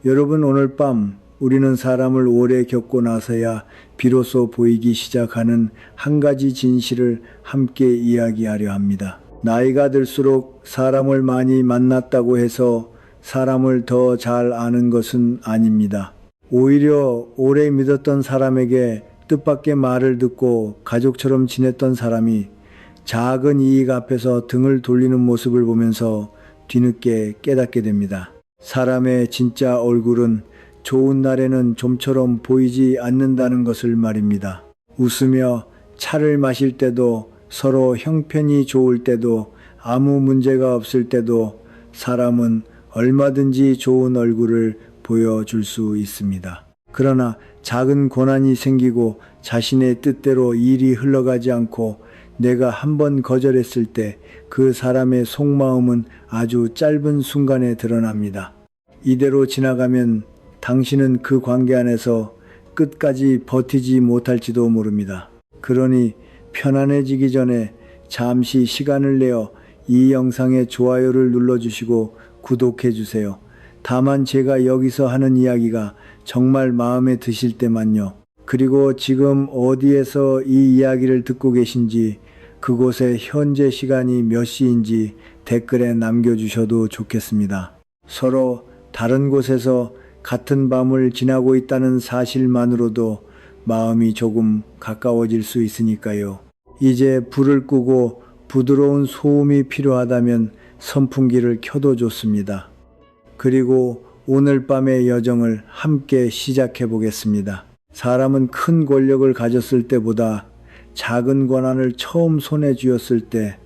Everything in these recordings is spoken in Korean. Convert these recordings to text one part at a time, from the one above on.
여러분, 오늘 밤 우리는 사람을 오래 겪고 나서야 비로소 보이기 시작하는 한 가지 진실을 함께 이야기하려 합니다. 나이가 들수록 사람을 많이 만났다고 해서 사람을 더 잘 아는 것은 아닙니다. 오히려 오래 믿었던 사람에게 뜻밖의 말을 듣고 가족처럼 지냈던 사람이 작은 이익 앞에서 등을 돌리는 모습을 보면서 뒤늦게 깨닫게 됩니다. 사람의 진짜 얼굴은 좋은 날에는 좀처럼 보이지 않는다는 것을 말입니다. 웃으며 차를 마실 때도, 서로 형편이 좋을 때도, 아무 문제가 없을 때도 사람은 얼마든지 좋은 얼굴을 보여줄 수 있습니다. 그러나 작은 고난이 생기고 자신의 뜻대로 일이 흘러가지 않고 내가 한번 거절했을 때 그 사람의 속마음은 아주 짧은 순간에 드러납니다. 이대로 지나가면 당신은 그 관계 안에서 끝까지 버티지 못할지도 모릅니다. 그러니 편안해지기 전에 잠시 시간을 내어 이 영상에 좋아요를 눌러주시고 구독해주세요. 다만 제가 여기서 하는 이야기가 정말 마음에 드실 때만요. 그리고 지금 어디에서 이 이야기를 듣고 계신지, 그곳의 현재 시간이 몇 시인지 댓글에 남겨주셔도 좋겠습니다. 서로 다른 곳에서 같은 밤을 지나고 있다는 사실만으로도 마음이 조금 가까워질 수 있으니까요. 이제 불을 끄고 부드러운 소음이 필요하다면 선풍기를 켜도 좋습니다. 그리고 오늘 밤의 여정을 함께 시작해 보겠습니다. 사람은 큰 권력을 가졌을 때보다 작은 권한을 처음 손에 쥐었을 때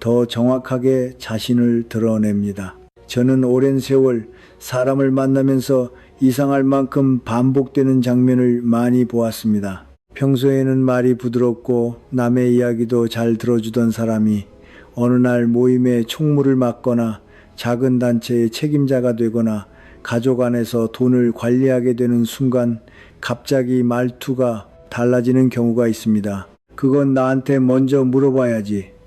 더 정확하게 자신을 드러냅니다. 저는 오랜 세월 사람을 만나면서 이상할 만큼 반복되는 장면을 많이 보았습니다. 평소에는 말이 부드럽고 남의 이야기도 잘 들어주던 사람이 어느 날 모임에 총무를 맡거나 작은 단체의 책임자가 되거나 가족 안에서 돈을 관리하게 되는 순간 갑자기 말투가 달라지는 경우가 있습니다. 그건 나한테 먼저 물어봐야지.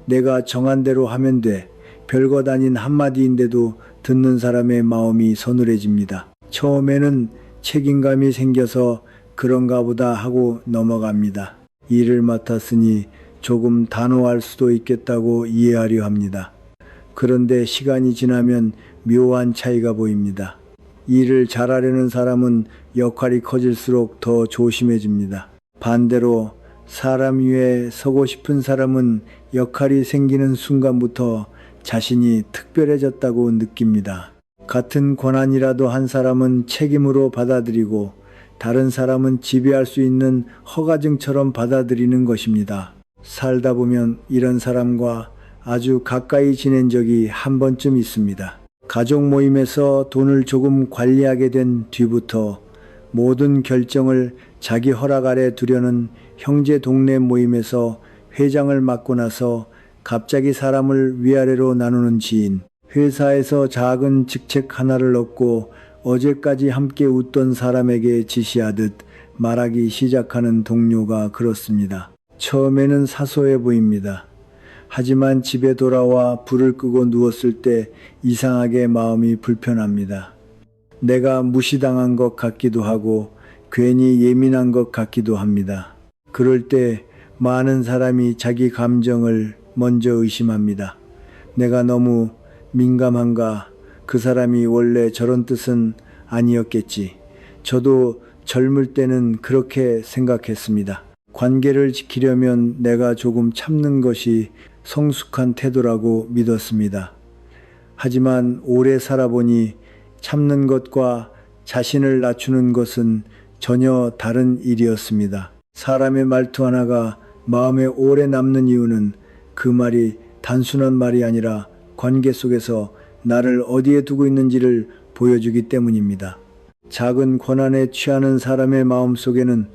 내가 정한 대로 하면 돼. 별것 아닌 한마디인데도 듣는 사람의 마음이 서늘해집니다. 처음에는 책임감이 생겨서 그런가 보다 하고 넘어갑니다. 일을 맡았으니 조금 단호할 수도 있겠다고 이해하려 합니다. 그런데 시간이 지나면 묘한 차이가 보입니다. 일을 잘하려는 사람은 역할이 커질수록 더 조심해집니다. 반대로 사람 위에 서고 싶은 사람은 역할이 생기는 순간부터 자신이 특별해졌다고 느낍니다. 같은 권한이라도 한 사람은 책임으로 받아들이고 다른 사람은 지배할 수 있는 허가증처럼 받아들이는 것입니다. 살다 보면 이런 사람과 아주 가까이 지낸 적이 한 번쯤 있습니다. 가족 모임에서 돈을 조금 관리하게 된 뒤부터 모든 결정을 자기 허락 아래 두려는 형제 동네 모임에서 회장을 맡고 나서 갑자기 사람을 위아래로 나누는 지인, 회사에서 작은 직책 하나를 얻고 어제까지 함께 웃던 사람에게 지시하듯 말하기 시작하는 동료가 그렇습니다. 처음에는 사소해 보입니다. 하지만 집에 돌아와 불을 끄고 누웠을 때 이상하게 마음이 불편합니다. 내가 무시당한 것 같기도 하고 괜히 예민한 것 같기도 합니다. 그럴 때 많은 사람이 자기 감정을 먼저 의심합니다. 내가 너무 민감한가? 그 사람이 원래 저런 뜻은 아니었겠지. 저도 젊을 때는 그렇게 생각했습니다. 관계를 지키려면 내가 조금 참는 것이 성숙한 태도라고 믿었습니다. 하지만 오래 살아보니 참는 것과 자신을 낮추는 것은 전혀 다른 일이었습니다. 사람의 말투 하나가 마음에 오래 남는 이유는 그 말이 단순한 말이 아니라 관계 속에서 나를 어디에 두고 있는지를 보여주기 때문입니다. 작은 권한에 취하는 사람의 마음 속에는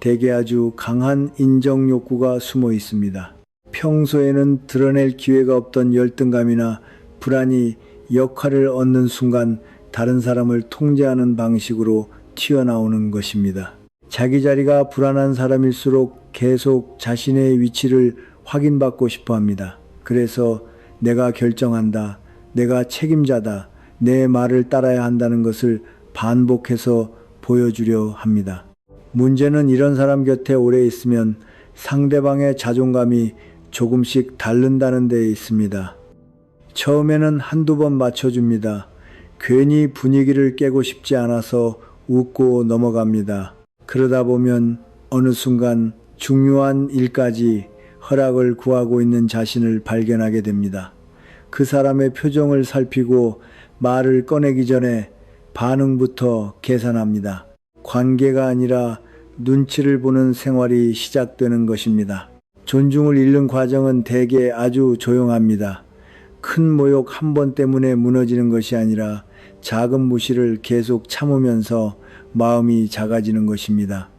대개 아주 강한 인정 욕구가 숨어 있습니다. 평소에는 드러낼 기회가 없던 열등감이나 불안이 역할을 얻는 순간 다른 사람을 통제하는 방식으로 튀어나오는 것입니다. 자기 자리가 불안한 사람일수록 계속 자신의 위치를 확인받고 싶어 합니다. 그래서 내가 결정한다, 내가 책임자다, 내 말을 따라야 한다는 것을 반복해서 보여주려 합니다. 문제는 이런 사람 곁에 오래 있으면 상대방의 자존감이 조금씩 닳는다는 데 있습니다. 처음에는 한두 번 맞춰줍니다. 괜히 분위기를 깨고 싶지 않아서 웃고 넘어갑니다. 그러다 보면 어느 순간 중요한 일까지 허락을 구하고 있는 자신을 발견하게 됩니다. 그 사람의 표정을 살피고 말을 꺼내기 전에 반응부터 계산합니다. 관계가 아니라 눈치를 보는 생활이 시작되는 것입니다. 존중을 잃는 과정은 대개 아주 조용합니다. 큰 모욕 한 번 때문에 무너지는 것이 아니라 작은 무시를 계속 참으면서 마음이 작아지는 것입니다.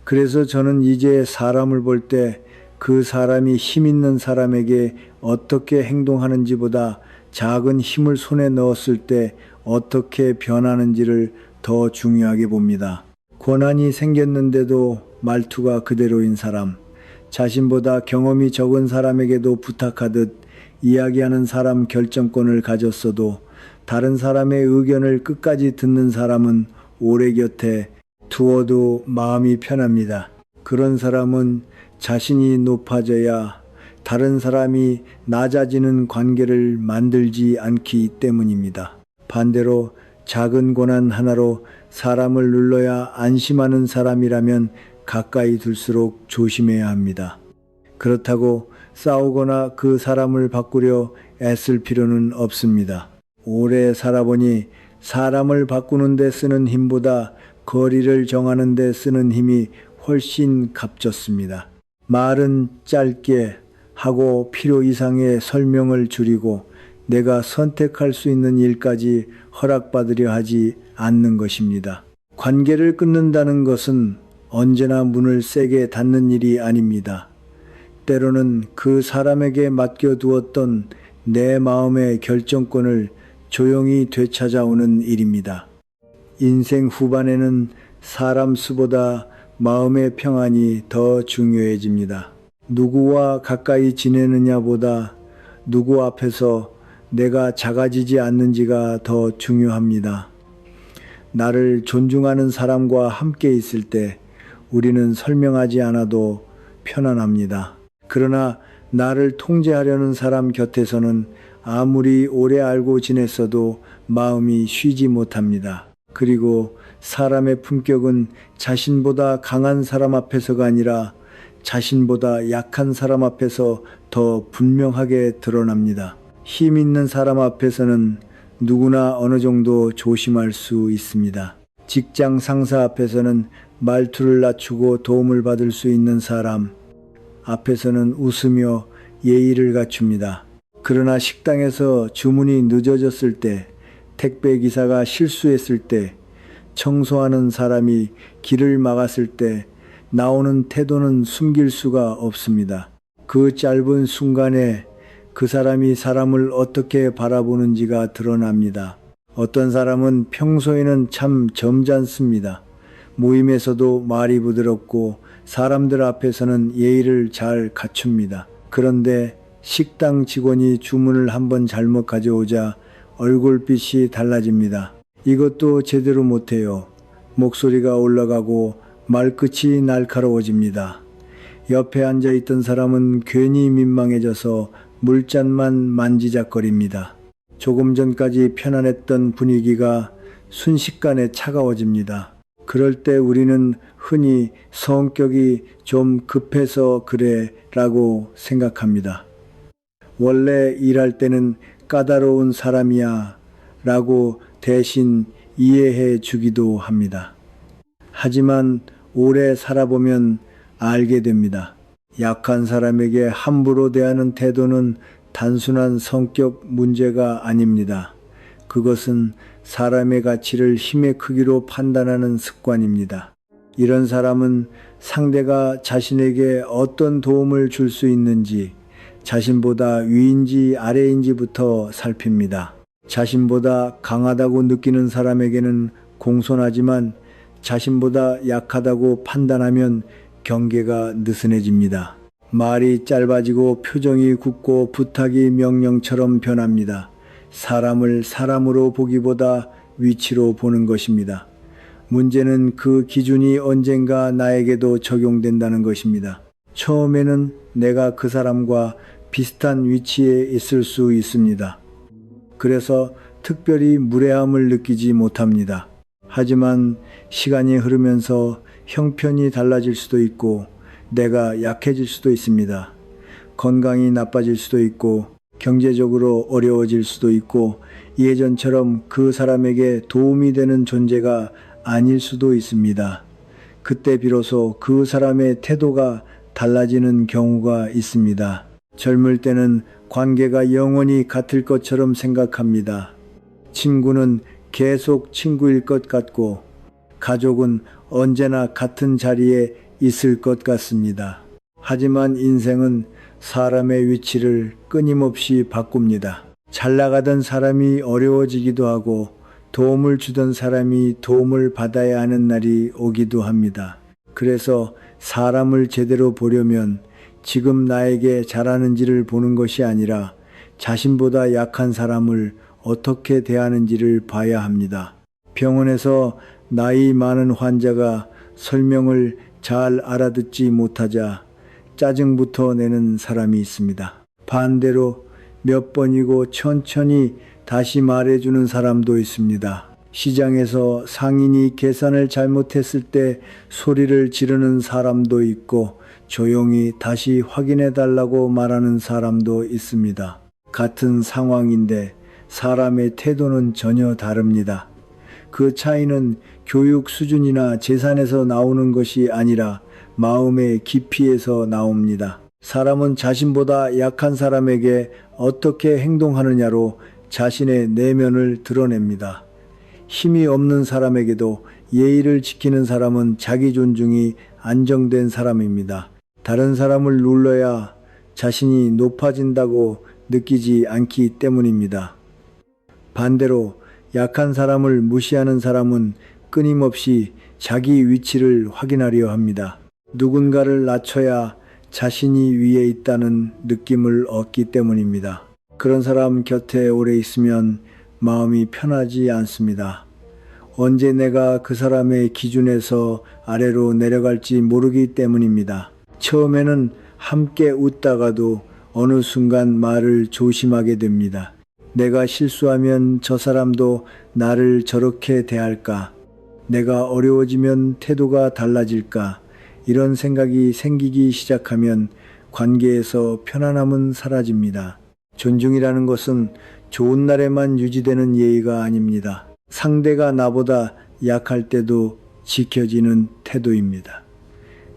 그래서 저는 이제 사람을 볼 때 그 사람이 힘 있는 사람에게 어떻게 행동하는지보다 작은 힘을 손에 넣었을 때 어떻게 변하는지를 더 중요하게 봅니다. 권한이 생겼는데도 말투가 그대로인 사람, 자신보다 경험이 적은 사람에게도 부탁하듯 이야기하는 사람 결정권을 가졌어도 다른 사람의 의견을 끝까지 듣는 사람은 오래 곁에 두어도 마음이 편합니다. 그런 사람은 자신이 높아져야 다른 사람이 낮아지는 관계를 만들지 않기 때문입니다. 반대로 작은 권한 하나로 사람을 눌러야 안심하는 사람이라면 가까이 둘수록 조심해야 합니다. 그렇다고 싸우거나 그 사람을 바꾸려 애쓸 필요는 없습니다. 오래 살아보니 사람을 바꾸는 데 쓰는 힘보다 거리를 정하는 데 쓰는 힘이 훨씬 값졌습니다. 말은 짧게 하고 필요 이상의 설명을 줄이고 내가 선택할 수 있는 일까지 허락받으려 하지 않는 것입니다. 관계를 끊는다는 것은 언제나 문을 세게 닫는 일이 아닙니다. 때로는 그 사람에게 맡겨두었던 내 마음의 결정권을 조용히 되찾아오는 일입니다. 인생 후반에는 사람 수보다 마음의 평안이 더 중요해집니다. 누구와 가까이 지내느냐보다 누구 앞에서 내가 작아지지 않는지가 더 중요합니다. 나를 존중하는 사람과 함께 있을 때 우리는 설명하지 않아도 편안합니다. 그러나 나를 통제하려는 사람 곁에서는 아무리 오래 알고 지냈어도 마음이 쉬지 못합니다. 그리고 사람의 품격은 자신보다 강한 사람 앞에서가 아니라 자신보다 약한 사람 앞에서 더 분명하게 드러납니다. 힘 있는 사람 앞에서는 누구나 어느 정도 조심할 수 있습니다. 직장 상사 앞에서는 말투를 낮추고 도움을 받을 수 있는 사람 앞에서는 웃으며 예의를 갖춥니다. 그러나 식당에서 주문이 늦어졌을 때, 택배 기사가 실수했을 때, 청소하는 사람이 길을 막았을 때 나오는 태도는 숨길 수가 없습니다. 그 짧은 순간에 그 사람이 사람을 어떻게 바라보는지가 드러납니다. 어떤 사람은 평소에는 참 점잖습니다. 모임에서도 말이 부드럽고 사람들 앞에서는 예의를 잘 갖춥니다. 그런데 식당 직원이 주문을 한번 잘못 가져오자 얼굴빛이 달라집니다. 이것도 제대로 못해요. 목소리가 올라가고 말끝이 날카로워집니다. 옆에 앉아있던 사람은 괜히 민망해져서 물잔만 만지작거립니다. 조금 전까지 편안했던 분위기가 순식간에 차가워집니다. 그럴 때 우리는 흔히 성격이 좀 급해서 그래 라고 생각합니다. 원래 일할 때는 까다로운 사람이야 라고 대신 이해해 주기도 합니다. 하지만 오래 살아보면 알게 됩니다. 약한 사람에게 함부로 대하는 태도는 단순한 성격 문제가 아닙니다. 그것은 사람의 가치를 힘의 크기로 판단하는 습관입니다. 이런 사람은 상대가 자신에게 어떤 도움을 줄 수 있는지, 자신보다 위인지 아래인지부터 살핍니다. 자신보다 강하다고 느끼는 사람에게는 공손하지만 자신보다 약하다고 판단하면 경계가 느슨해집니다. 말이 짧아지고 표정이 굳고 부탁이 명령처럼 변합니다. 사람을 사람으로 보기보다 위치로 보는 것입니다. 문제는 그 기준이 언젠가 나에게도 적용된다는 것입니다. 처음에는 내가 그 사람과 비슷한 위치에 있을 수 있습니다. 그래서 특별히 무례함을 느끼지 못합니다. 하지만 시간이 흐르면서 형편이 달라질 수도 있고 내가 약해질 수도 있습니다. 건강이 나빠질 수도 있고 경제적으로 어려워질 수도 있고 예전처럼 그 사람에게 도움이 되는 존재가 아닐 수도 있습니다. 그때 비로소 그 사람의 태도가 달라지는 경우가 있습니다. 젊을 때는 관계가 영원히 같을 것처럼 생각합니다. 친구는 계속 친구일 것 같고 가족은 언제나 같은 자리에 있을 것 같습니다. 하지만 인생은 사람의 위치를 끊임없이 바꿉니다. 잘 나가던 사람이 어려워지기도 하고 도움을 주던 사람이 도움을 받아야 하는 날이 오기도 합니다. 그래서 사람을 제대로 보려면 지금 나에게 잘하는지를 보는 것이 아니라 자신보다 약한 사람을 어떻게 대하는지를 봐야 합니다. 병원에서 나이 많은 환자가 설명을 잘 알아듣지 못하자 짜증부터 내는 사람이 있습니다. 반대로 몇 번이고 천천히 다시 말해주는 사람도 있습니다. 시장에서 상인이 계산을 잘못했을 때 소리를 지르는 사람도 있고 조용히 다시 확인해 달라고 말하는 사람도 있습니다. 같은 상황인데 사람의 태도는 전혀 다릅니다. 그 차이는 교육 수준이나 재산에서 나오는 것이 아니라 마음의 깊이에서 나옵니다. 사람은 자신보다 약한 사람에게 어떻게 행동하느냐로 자신의 내면을 드러냅니다. 힘이 없는 사람에게도 예의를 지키는 사람은 자기 존중이 안정된 사람입니다. 다른 사람을 눌러야 자신이 높아진다고 느끼지 않기 때문입니다. 반대로 약한 사람을 무시하는 사람은 끊임없이 자기 위치를 확인하려 합니다. 누군가를 낮춰야 자신이 위에 있다는 느낌을 얻기 때문입니다. 그런 사람 곁에 오래 있으면 마음이 편하지 않습니다. 언제 내가 그 사람의 기준에서 아래로 내려갈지 모르기 때문입니다. 처음에는 함께 웃다가도 어느 순간 말을 조심하게 됩니다. 내가 실수하면 저 사람도 나를 저렇게 대할까? 내가 어려워지면 태도가 달라질까? 이런 생각이 생기기 시작하면 관계에서 편안함은 사라집니다. 존중이라는 것은 좋은 날에만 유지되는 예의가 아닙니다. 상대가 나보다 약할 때도 지켜지는 태도입니다.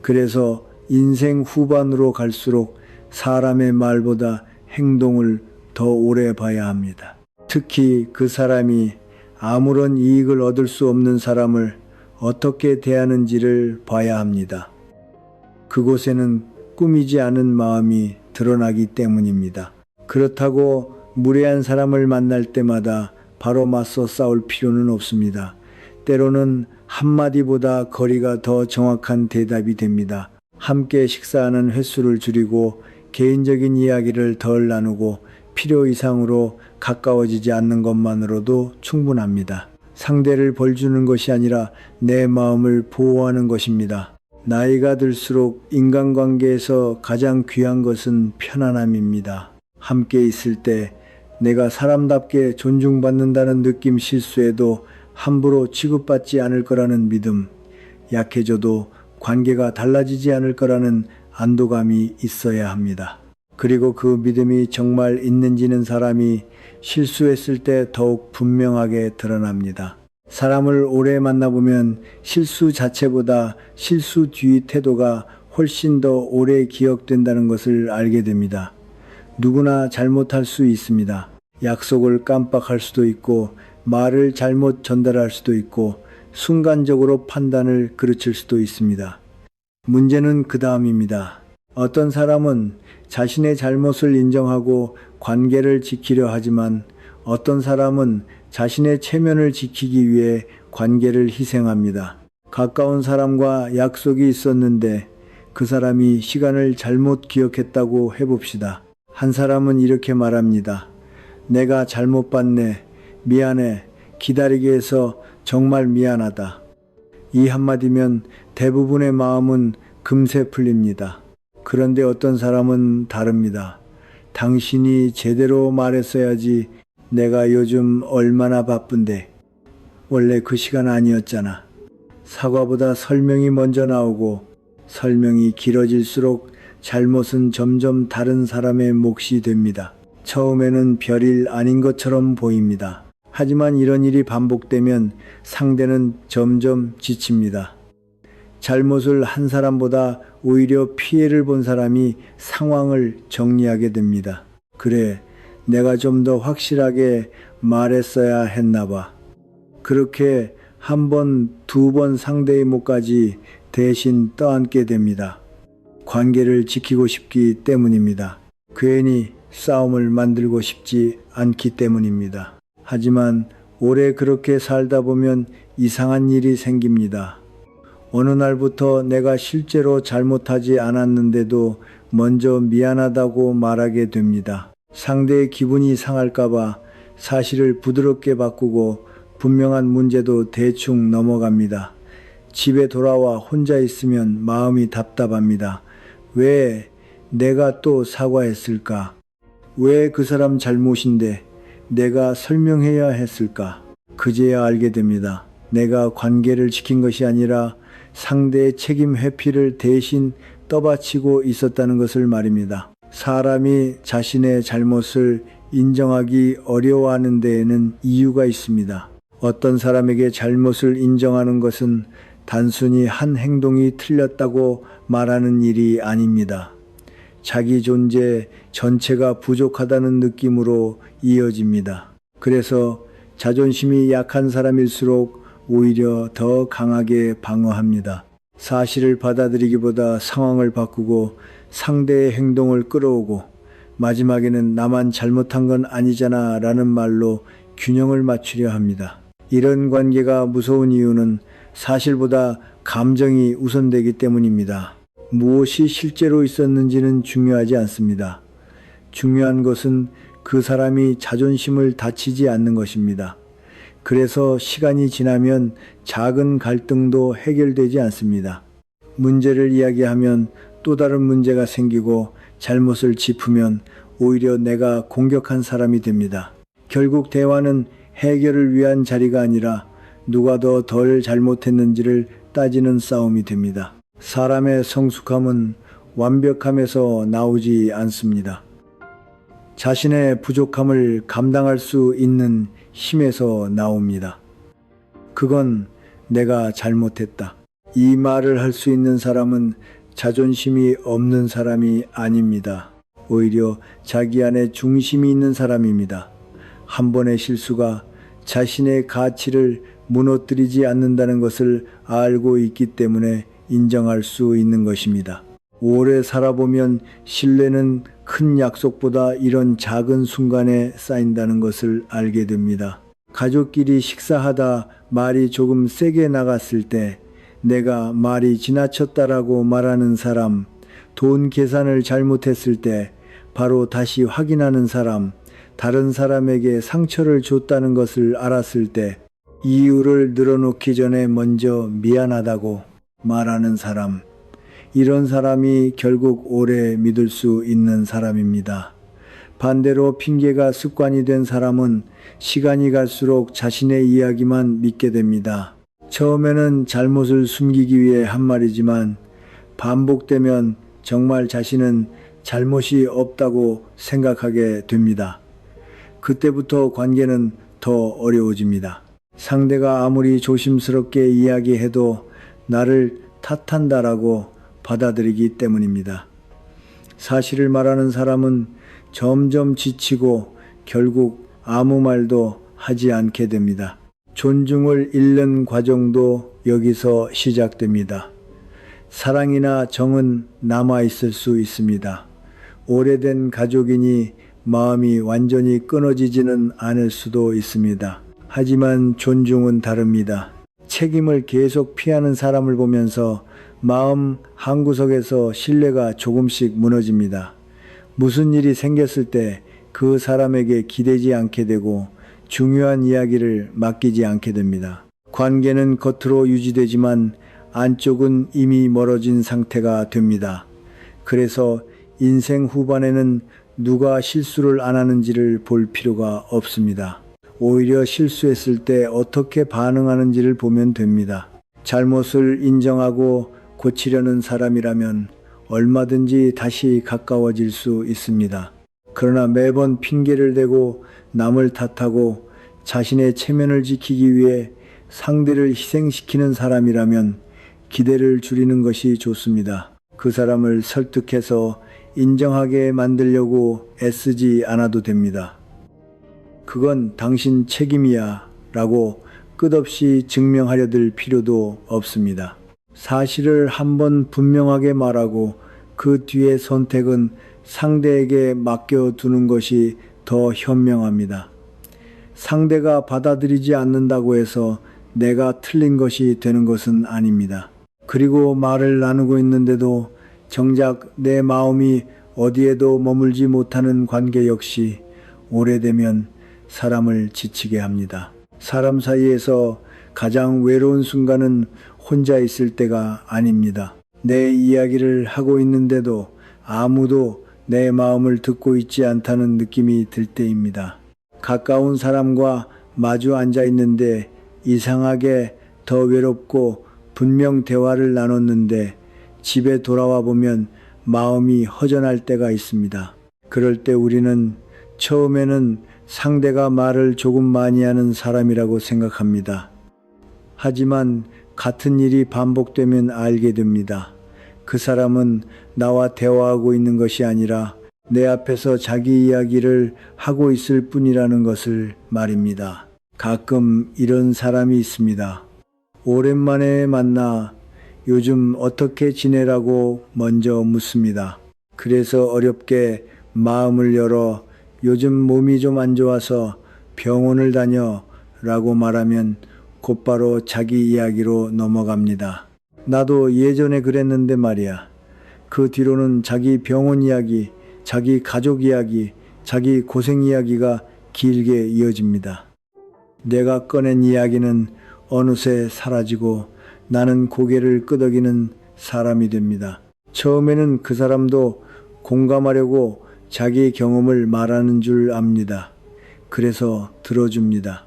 그래서 인생 후반으로 갈수록 사람의 말보다 행동을 더 오래 봐야 합니다. 특히 그 사람이 아무런 이익을 얻을 수 없는 사람을 어떻게 대하는지를 봐야 합니다. 그곳에는 꾸미지 않은 마음이 드러나기 때문입니다. 그렇다고 무례한 사람을 만날 때마다 바로 맞서 싸울 필요는 없습니다. 때로는 한마디보다 거리가 더 정확한 대답이 됩니다. 함께 식사하는 횟수를 줄이고 개인적인 이야기를 덜 나누고 필요 이상으로 가까워지지 않는 것만으로도 충분합니다. 상대를 벌주는 것이 아니라 내 마음을 보호하는 것입니다. 나이가 들수록 인간관계에서 가장 귀한 것은 편안함입니다. 함께 있을 때 내가 사람답게 존중받는다는 느낌 실수에도 함부로 취급받지 않을 거라는 믿음, 약해져도 관계가 달라지지 않을 거라는 안도감이 있어야 합니다. 그리고 그 믿음이 정말 있는지는 사람이 실수했을 때 더욱 분명하게 드러납니다. 사람을 오래 만나보면 실수 자체보다 실수 뒤 태도가 훨씬 더 오래 기억된다는 것을 알게 됩니다. 누구나 잘못할 수 있습니다. 약속을 깜빡할 수도 있고 말을 잘못 전달할 수도 있고 순간적으로 판단을 그르칠 수도 있습니다. 문제는 그 다음입니다. 어떤 사람은 자신의 잘못을 인정하고 관계를 지키려 하지만 어떤 사람은 자신의 체면을 지키기 위해 관계를 희생합니다. 가까운 사람과 약속이 있었는데 그 사람이 시간을 잘못 기억했다고 해봅시다. 한 사람은 이렇게 말합니다. 내가 잘못 봤네. 미안해. 기다리게 해서 정말 미안하다. 이 한마디면 대부분의 마음은 금세 풀립니다. 그런데 어떤 사람은 다릅니다. 당신이 제대로 말했어야지. 내가 요즘 얼마나 바쁜데. 원래 그 시간 아니었잖아. 사과보다 설명이 먼저 나오고 설명이 길어질수록 잘못은 점점 다른 사람의 몫이 됩니다. 처음에는 별일 아닌 것처럼 보입니다. 하지만 이런 일이 반복되면 상대는 점점 지칩니다. 잘못을 한 사람보다 오히려 피해를 본 사람이 상황을 정리하게 됩니다. 그래, 내가 좀 더 확실하게 말했어야 했나 봐. 그렇게 한 번, 두 번 상대의 몫까지 대신 떠안게 됩니다. 관계를 지키고 싶기 때문입니다. 괜히 싸움을 만들고 싶지 않기 때문입니다. 하지만 오래 그렇게 살다 보면 이상한 일이 생깁니다. 어느 날부터 내가 실제로 잘못하지 않았는데도 먼저 미안하다고 말하게 됩니다. 상대의 기분이 상할까봐 사실을 부드럽게 바꾸고 분명한 문제도 대충 넘어갑니다. 집에 돌아와 혼자 있으면 마음이 답답합니다. 왜 내가 또 사과했을까? 왜 그 사람 잘못인데 내가 설명해야 했을까? 그제야 알게 됩니다. 내가 관계를 지킨 것이 아니라 상대의 책임 회피를 대신 떠받치고 있었다는 것을 말입니다. 사람이 자신의 잘못을 인정하기 어려워하는 데에는 이유가 있습니다. 어떤 사람에게 잘못을 인정하는 것은 단순히 한 행동이 틀렸다고 말하는 일이 아닙니다. 자기 존재 전체가 부족하다는 느낌으로 이어집니다. 그래서 자존심이 약한 사람일수록 오히려 더 강하게 방어합니다. 사실을 받아들이기보다 상황을 바꾸고 상대의 행동을 끌어오고 마지막에는 나만 잘못한 건 아니잖아 라는 말로 균형을 맞추려 합니다. 이런 관계가 무서운 이유는 사실보다 감정이 우선되기 때문입니다. 무엇이 실제로 있었는지는 중요하지 않습니다. 중요한 것은 그 사람이 자존심을 다치지 않는 것입니다. 그래서 시간이 지나면 작은 갈등도 해결되지 않습니다. 문제를 이야기하면 또 다른 문제가 생기고 잘못을 짚으면 오히려 내가 공격한 사람이 됩니다. 결국 대화는 해결을 위한 자리가 아니라 누가 더 덜 잘못했는지를 따지는 싸움이 됩니다. 사람의 성숙함은 완벽함에서 나오지 않습니다. 자신의 부족함을 감당할 수 있는 힘에서 나옵니다. 그건 내가 잘못했다. 이 말을 할 수 있는 사람은 자존심이 없는 사람이 아닙니다. 오히려 자기 안에 중심이 있는 사람입니다. 한 번의 실수가 자신의 가치를 무너뜨리지 않는다는 것을 알고 있기 때문에 인정할 수 있는 것입니다. 오래 살아보면 신뢰는 큰 약속보다 이런 작은 순간에 쌓인다는 것을 알게 됩니다. 가족끼리 식사하다 말이 조금 세게 나갔을 때 내가 말이 지나쳤다라고 말하는 사람, 돈 계산을 잘못했을 때 바로 다시 확인하는 사람, 다른 사람에게 상처를 줬다는 것을 알았을 때 이유를 늘어놓기 전에 먼저 미안하다고 말하는 사람, 이런 사람이 결국 오래 믿을 수 있는 사람입니다. 반대로 핑계가 습관이 된 사람은 시간이 갈수록 자신의 이야기만 믿게 됩니다. 처음에는 잘못을 숨기기 위해 한 말이지만 반복되면 정말 자신은 잘못이 없다고 생각하게 됩니다. 그때부터 관계는 더 어려워집니다. 상대가 아무리 조심스럽게 이야기해도 나를 탓한다라고 받아들이기 때문입니다. 사실을 말하는 사람은 점점 지치고 결국 아무 말도 하지 않게 됩니다. 존중을 잃는 과정도 여기서 시작됩니다. 사랑이나 정은 남아있을 수 있습니다. 오래된 가족이니 마음이 완전히 끊어지지는 않을 수도 있습니다. 하지만 존중은 다릅니다. 책임을 계속 피하는 사람을 보면서 마음 한구석에서 신뢰가 조금씩 무너집니다. 무슨 일이 생겼을 때 그 사람에게 기대지 않게 되고 중요한 이야기를 맡기지 않게 됩니다. 관계는 겉으로 유지되지만 안쪽은 이미 멀어진 상태가 됩니다. 그래서 인생 후반에는 누가 실수를 안 하는지를 볼 필요가 없습니다. 오히려 실수했을 때 어떻게 반응하는지를 보면 됩니다. 잘못을 인정하고 고치려는 사람이라면 얼마든지 다시 가까워질 수 있습니다. 그러나 매번 핑계를 대고 남을 탓하고 자신의 체면을 지키기 위해 상대를 희생시키는 사람이라면 기대를 줄이는 것이 좋습니다. 그 사람을 설득해서 인정하게 만들려고 애쓰지 않아도 됩니다. 그건 당신 책임이야 라고 끝없이 증명하려 들 필요도 없습니다. 사실을 한번 분명하게 말하고 그 뒤의 선택은 상대에게 맡겨두는 것이 더 현명합니다. 상대가 받아들이지 않는다고 해서 내가 틀린 것이 되는 것은 아닙니다. 그리고 말을 나누고 있는데도 정작 내 마음이 어디에도 머물지 못하는 관계 역시 오래되면 사람을 지치게 합니다. 사람 사이에서 가장 외로운 순간은 혼자 있을 때가 아닙니다. 내 이야기를 하고 있는데도 아무도 내 마음을 듣고 있지 않다는 느낌이 들 때입니다. 가까운 사람과 마주 앉아 있는데 이상하게 더 외롭고 분명 대화를 나눴는데 집에 돌아와 보면 마음이 허전할 때가 있습니다. 그럴 때 우리는 처음에는 상대가 말을 조금 많이 하는 사람이라고 생각합니다. 하지만 같은 일이 반복되면 알게 됩니다. 그 사람은 나와 대화하고 있는 것이 아니라 내 앞에서 자기 이야기를 하고 있을 뿐이라는 것을 말입니다. 가끔 이런 사람이 있습니다. 오랜만에 만나 요즘 어떻게 지내라고 먼저 묻습니다. 그래서 어렵게 마음을 열어 요즘 몸이 좀 안 좋아서 병원을 다녀 라고 말하면 곧바로 자기 이야기로 넘어갑니다. 나도 예전에 그랬는데 말이야. 그 뒤로는 자기 병원 이야기, 자기 가족 이야기, 자기 고생 이야기가 길게 이어집니다. 내가 꺼낸 이야기는 어느새 사라지고 나는 고개를 끄덕이는 사람이 됩니다. 처음에는 그 사람도 공감하려고 자기 경험을 말하는 줄 압니다. 그래서 들어줍니다.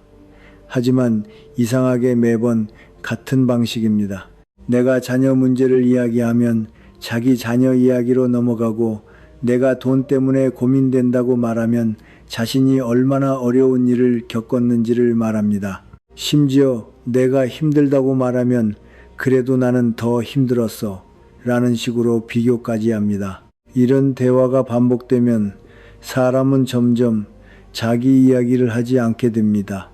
하지만 이상하게 매번 같은 방식입니다. 내가 자녀 문제를 이야기하면 자기 자녀 이야기로 넘어가고 내가 돈 때문에 고민된다고 말하면 자신이 얼마나 어려운 일을 겪었는지를 말합니다. 심지어 내가 힘들다고 말하면 그래도 나는 더 힘들었어 라는 식으로 비교까지 합니다. 이런 대화가 반복되면 사람은 점점 자기 이야기를 하지 않게 됩니다.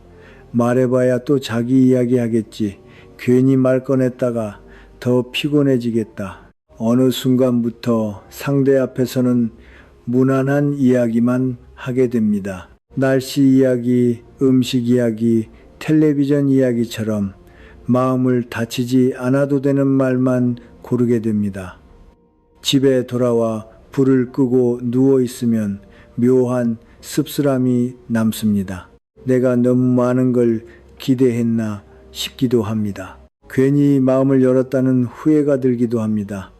말해봐야 또 자기 이야기 하겠지. 괜히 말 꺼냈다가 더 피곤해지겠다. 어느 순간부터 상대 앞에서는 무난한 이야기만 하게 됩니다. 날씨 이야기, 음식 이야기, 텔레비전 이야기처럼 마음을 다치지 않아도 되는 말만 고르게 됩니다. 집에 돌아와 불을 끄고 누워 있으면 묘한 씁쓸함이 남습니다. 내가 너무 많은 걸 기대했나 싶기도 합니다. 괜히 마음을 열었다는 후회가 들기도 합니다.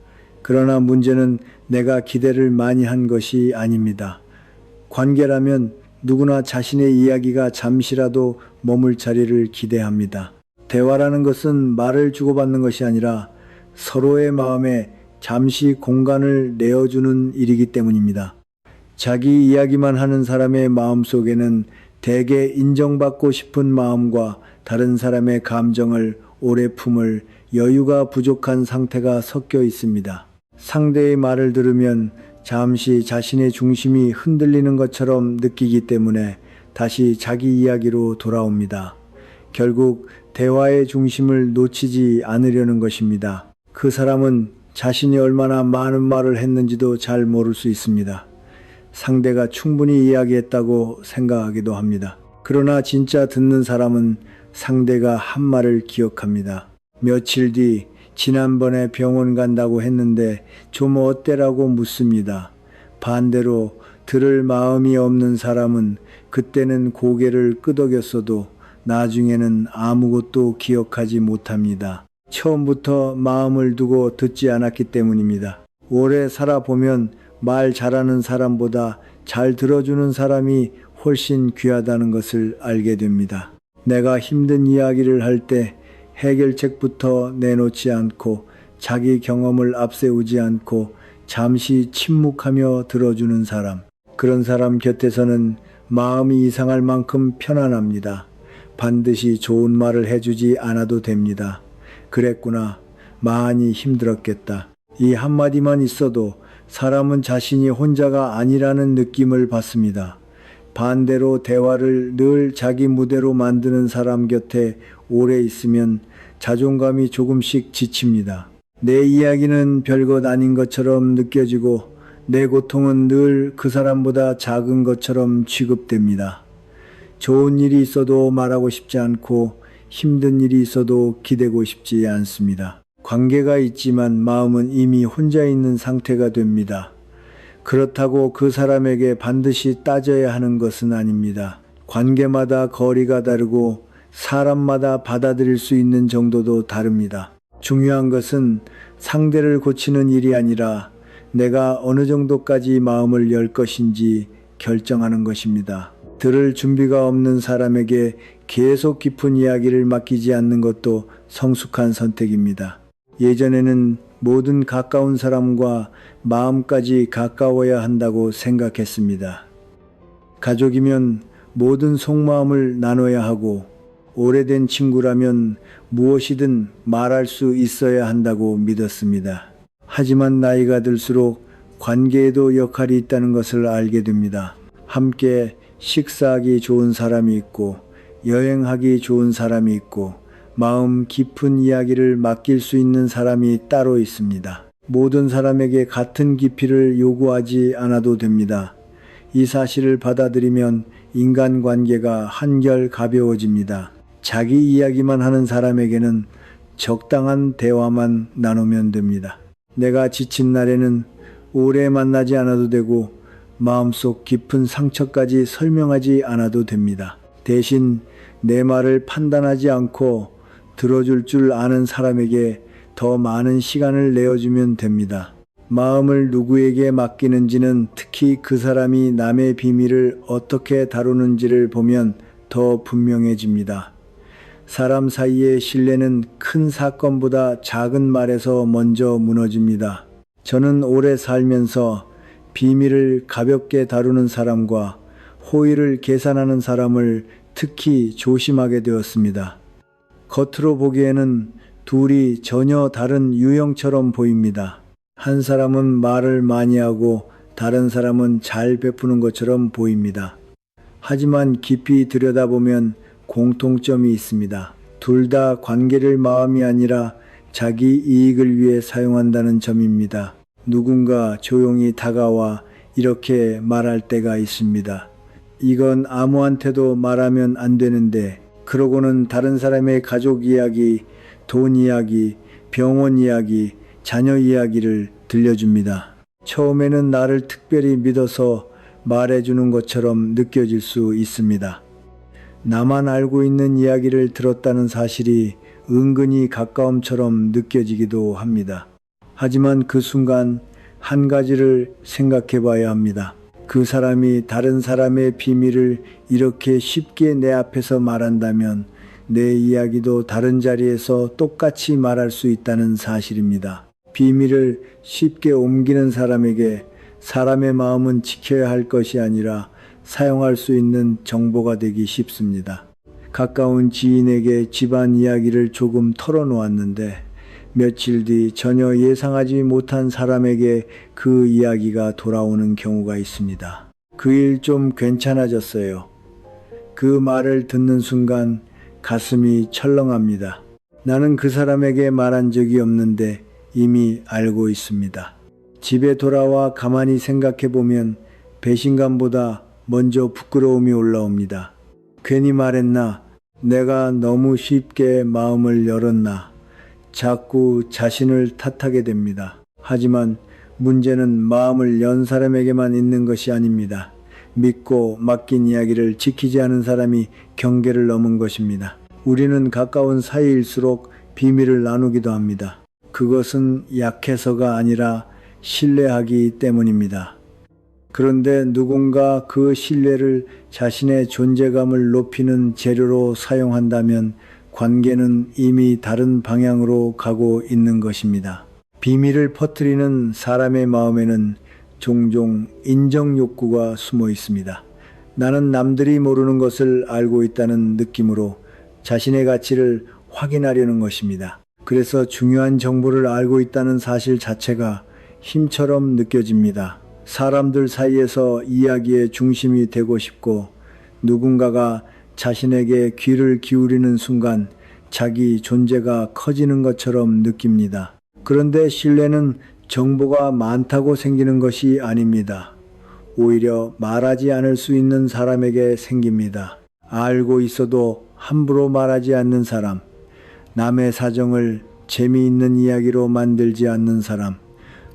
그러나 문제는 내가 기대를 많이 한 것이 아닙니다. 관계라면 누구나 자신의 이야기가 잠시라도 머물 자리를 기대합니다. 대화라는 것은 말을 주고받는 것이 아니라 서로의 마음에 잠시 공간을 내어주는 일이기 때문입니다. 자기 이야기만 하는 사람의 마음속에는 대개 인정받고 싶은 마음과 다른 사람의 감정을 오래 품을 여유가 부족한 상태가 섞여 있습니다. 상대의 말을 들으면 잠시 자신의 중심이 흔들리는 것처럼 느끼기 때문에 다시 자기 이야기로 돌아옵니다. 결국 대화의 중심을 놓치지 않으려는 것입니다. 그 사람은 자신이 얼마나 많은 말을 했는지도 잘 모를 수 있습니다. 상대가 충분히 이야기했다고 생각하기도 합니다. 그러나 진짜 듣는 사람은 상대가 한 말을 기억합니다. 며칠 뒤 지난번에 병원 간다고 했는데 좀 어때라고 묻습니다. 반대로 들을 마음이 없는 사람은 그때는 고개를 끄덕였어도 나중에는 아무것도 기억하지 못합니다. 처음부터 마음을 두고 듣지 않았기 때문입니다. 오래 살아보면 말 잘하는 사람보다 잘 들어주는 사람이 훨씬 귀하다는 것을 알게 됩니다. 내가 힘든 이야기를 할 때 해결책부터 내놓지 않고 자기 경험을 앞세우지 않고 잠시 침묵하며 들어주는 사람. 그런 사람 곁에서는 마음이 이상할 만큼 편안합니다. 반드시 좋은 말을 해주지 않아도 됩니다. 그랬구나. 많이 힘들었겠다. 이 한마디만 있어도 사람은 자신이 혼자가 아니라는 느낌을 받습니다. 반대로 대화를 늘 자기 무대로 만드는 사람 곁에 오래 있으면 자존감이 조금씩 지칩니다. 내 이야기는 별것 아닌 것처럼 느껴지고 내 고통은 늘 그 사람보다 작은 것처럼 취급됩니다. 좋은 일이 있어도 말하고 싶지 않고 힘든 일이 있어도 기대고 싶지 않습니다. 관계가 있지만 마음은 이미 혼자 있는 상태가 됩니다. 그렇다고 그 사람에게 반드시 따져야 하는 것은 아닙니다. 관계마다 거리가 다르고 사람마다 받아들일 수 있는 정도도 다릅니다. 중요한 것은 상대를 고치는 일이 아니라 내가 어느 정도까지 마음을 열 것인지 결정하는 것입니다. 들을 준비가 없는 사람에게 계속 깊은 이야기를 맡기지 않는 것도 성숙한 선택입니다. 예전에는 모든 가까운 사람과 마음까지 가까워야 한다고 생각했습니다. 가족이면 모든 속마음을 나눠야 하고 오래된 친구라면 무엇이든 말할 수 있어야 한다고 믿었습니다. 하지만 나이가 들수록 관계에도 역할이 있다는 것을 알게 됩니다. 함께 식사하기 좋은 사람이 있고 여행하기 좋은 사람이 있고 마음 깊은 이야기를 맡길 수 있는 사람이 따로 있습니다. 모든 사람에게 같은 깊이를 요구하지 않아도 됩니다. 이 사실을 받아들이면 인간관계가 한결 가벼워집니다. 자기 이야기만 하는 사람에게는 적당한 대화만 나누면 됩니다. 내가 지친 날에는 오래 만나지 않아도 되고 마음속 깊은 상처까지 설명하지 않아도 됩니다. 대신 내 말을 판단하지 않고 들어줄 줄 아는 사람에게 더 많은 시간을 내어주면 됩니다. 마음을 누구에게 맡기는지는 특히 그 사람이 남의 비밀을 어떻게 다루는지를 보면 더 분명해집니다. 사람 사이의 신뢰는 큰 사건보다 작은 말에서 먼저 무너집니다. 저는 오래 살면서 비밀을 가볍게 다루는 사람과 호의를 계산하는 사람을 특히 조심하게 되었습니다. 겉으로 보기에는 둘이 전혀 다른 유형처럼 보입니다. 한 사람은 말을 많이 하고 다른 사람은 잘 베푸는 것처럼 보입니다. 하지만 깊이 들여다보면 공통점이 있습니다. 둘 다 관계를 마음이 아니라 자기 이익을 위해 사용한다는 점입니다. 누군가 조용히 다가와 이렇게 말할 때가 있습니다. 이건 아무한테도 말하면 안 되는데, 그러고는 다른 사람의 가족 이야기, 돈 이야기, 병원 이야기, 자녀 이야기를 들려줍니다. 처음에는 나를 특별히 믿어서 말해주는 것처럼 느껴질 수 있습니다. 나만 알고 있는 이야기를 들었다는 사실이 은근히 가까움처럼 느껴지기도 합니다. 하지만 그 순간 한 가지를 생각해 봐야 합니다. 그 사람이 다른 사람의 비밀을 이렇게 쉽게 내 앞에서 말한다면 내 이야기도 다른 자리에서 똑같이 말할 수 있다는 사실입니다. 비밀을 쉽게 옮기는 사람에게 사람의 마음은 지켜야 할 것이 아니라 사용할 수 있는 정보가 되기 쉽습니다. 가까운 지인에게 집안 이야기를 조금 털어놓았는데 며칠 뒤 전혀 예상하지 못한 사람에게 그 이야기가 돌아오는 경우가 있습니다. 그 일 좀 괜찮아졌어요. 그 말을 듣는 순간 가슴이 철렁합니다. 나는 그 사람에게 말한 적이 없는데 이미 알고 있습니다. 집에 돌아와 가만히 생각해 보면 배신감보다 먼저 부끄러움이 올라옵니다. 괜히 말했나? 내가 너무 쉽게 마음을 열었나? 자꾸 자신을 탓하게 됩니다. 하지만 문제는 마음을 연 사람에게만 있는 것이 아닙니다. 믿고 맡긴 이야기를 지키지 않은 사람이 경계를 넘은 것입니다. 우리는 가까운 사이일수록 비밀을 나누기도 합니다. 그것은 약해서가 아니라 신뢰하기 때문입니다. 그런데 누군가 그 신뢰를 자신의 존재감을 높이는 재료로 사용한다면 관계는 이미 다른 방향으로 가고 있는 것입니다. 비밀을 퍼뜨리는 사람의 마음에는 종종 인정 욕구가 숨어 있습니다. 나는 남들이 모르는 것을 알고 있다는 느낌으로 자신의 가치를 확인하려는 것입니다. 그래서 중요한 정보를 알고 있다는 사실 자체가 힘처럼 느껴집니다. 사람들 사이에서 이야기의 중심이 되고 싶고 누군가가 자신에게 귀를 기울이는 순간 자기 존재가 커지는 것처럼 느낍니다. 그런데 신뢰는 정보가 많다고 생기는 것이 아닙니다. 오히려 말하지 않을 수 있는 사람에게 생깁니다. 알고 있어도 함부로 말하지 않는 사람, 남의 사정을 재미있는 이야기로 만들지 않는 사람,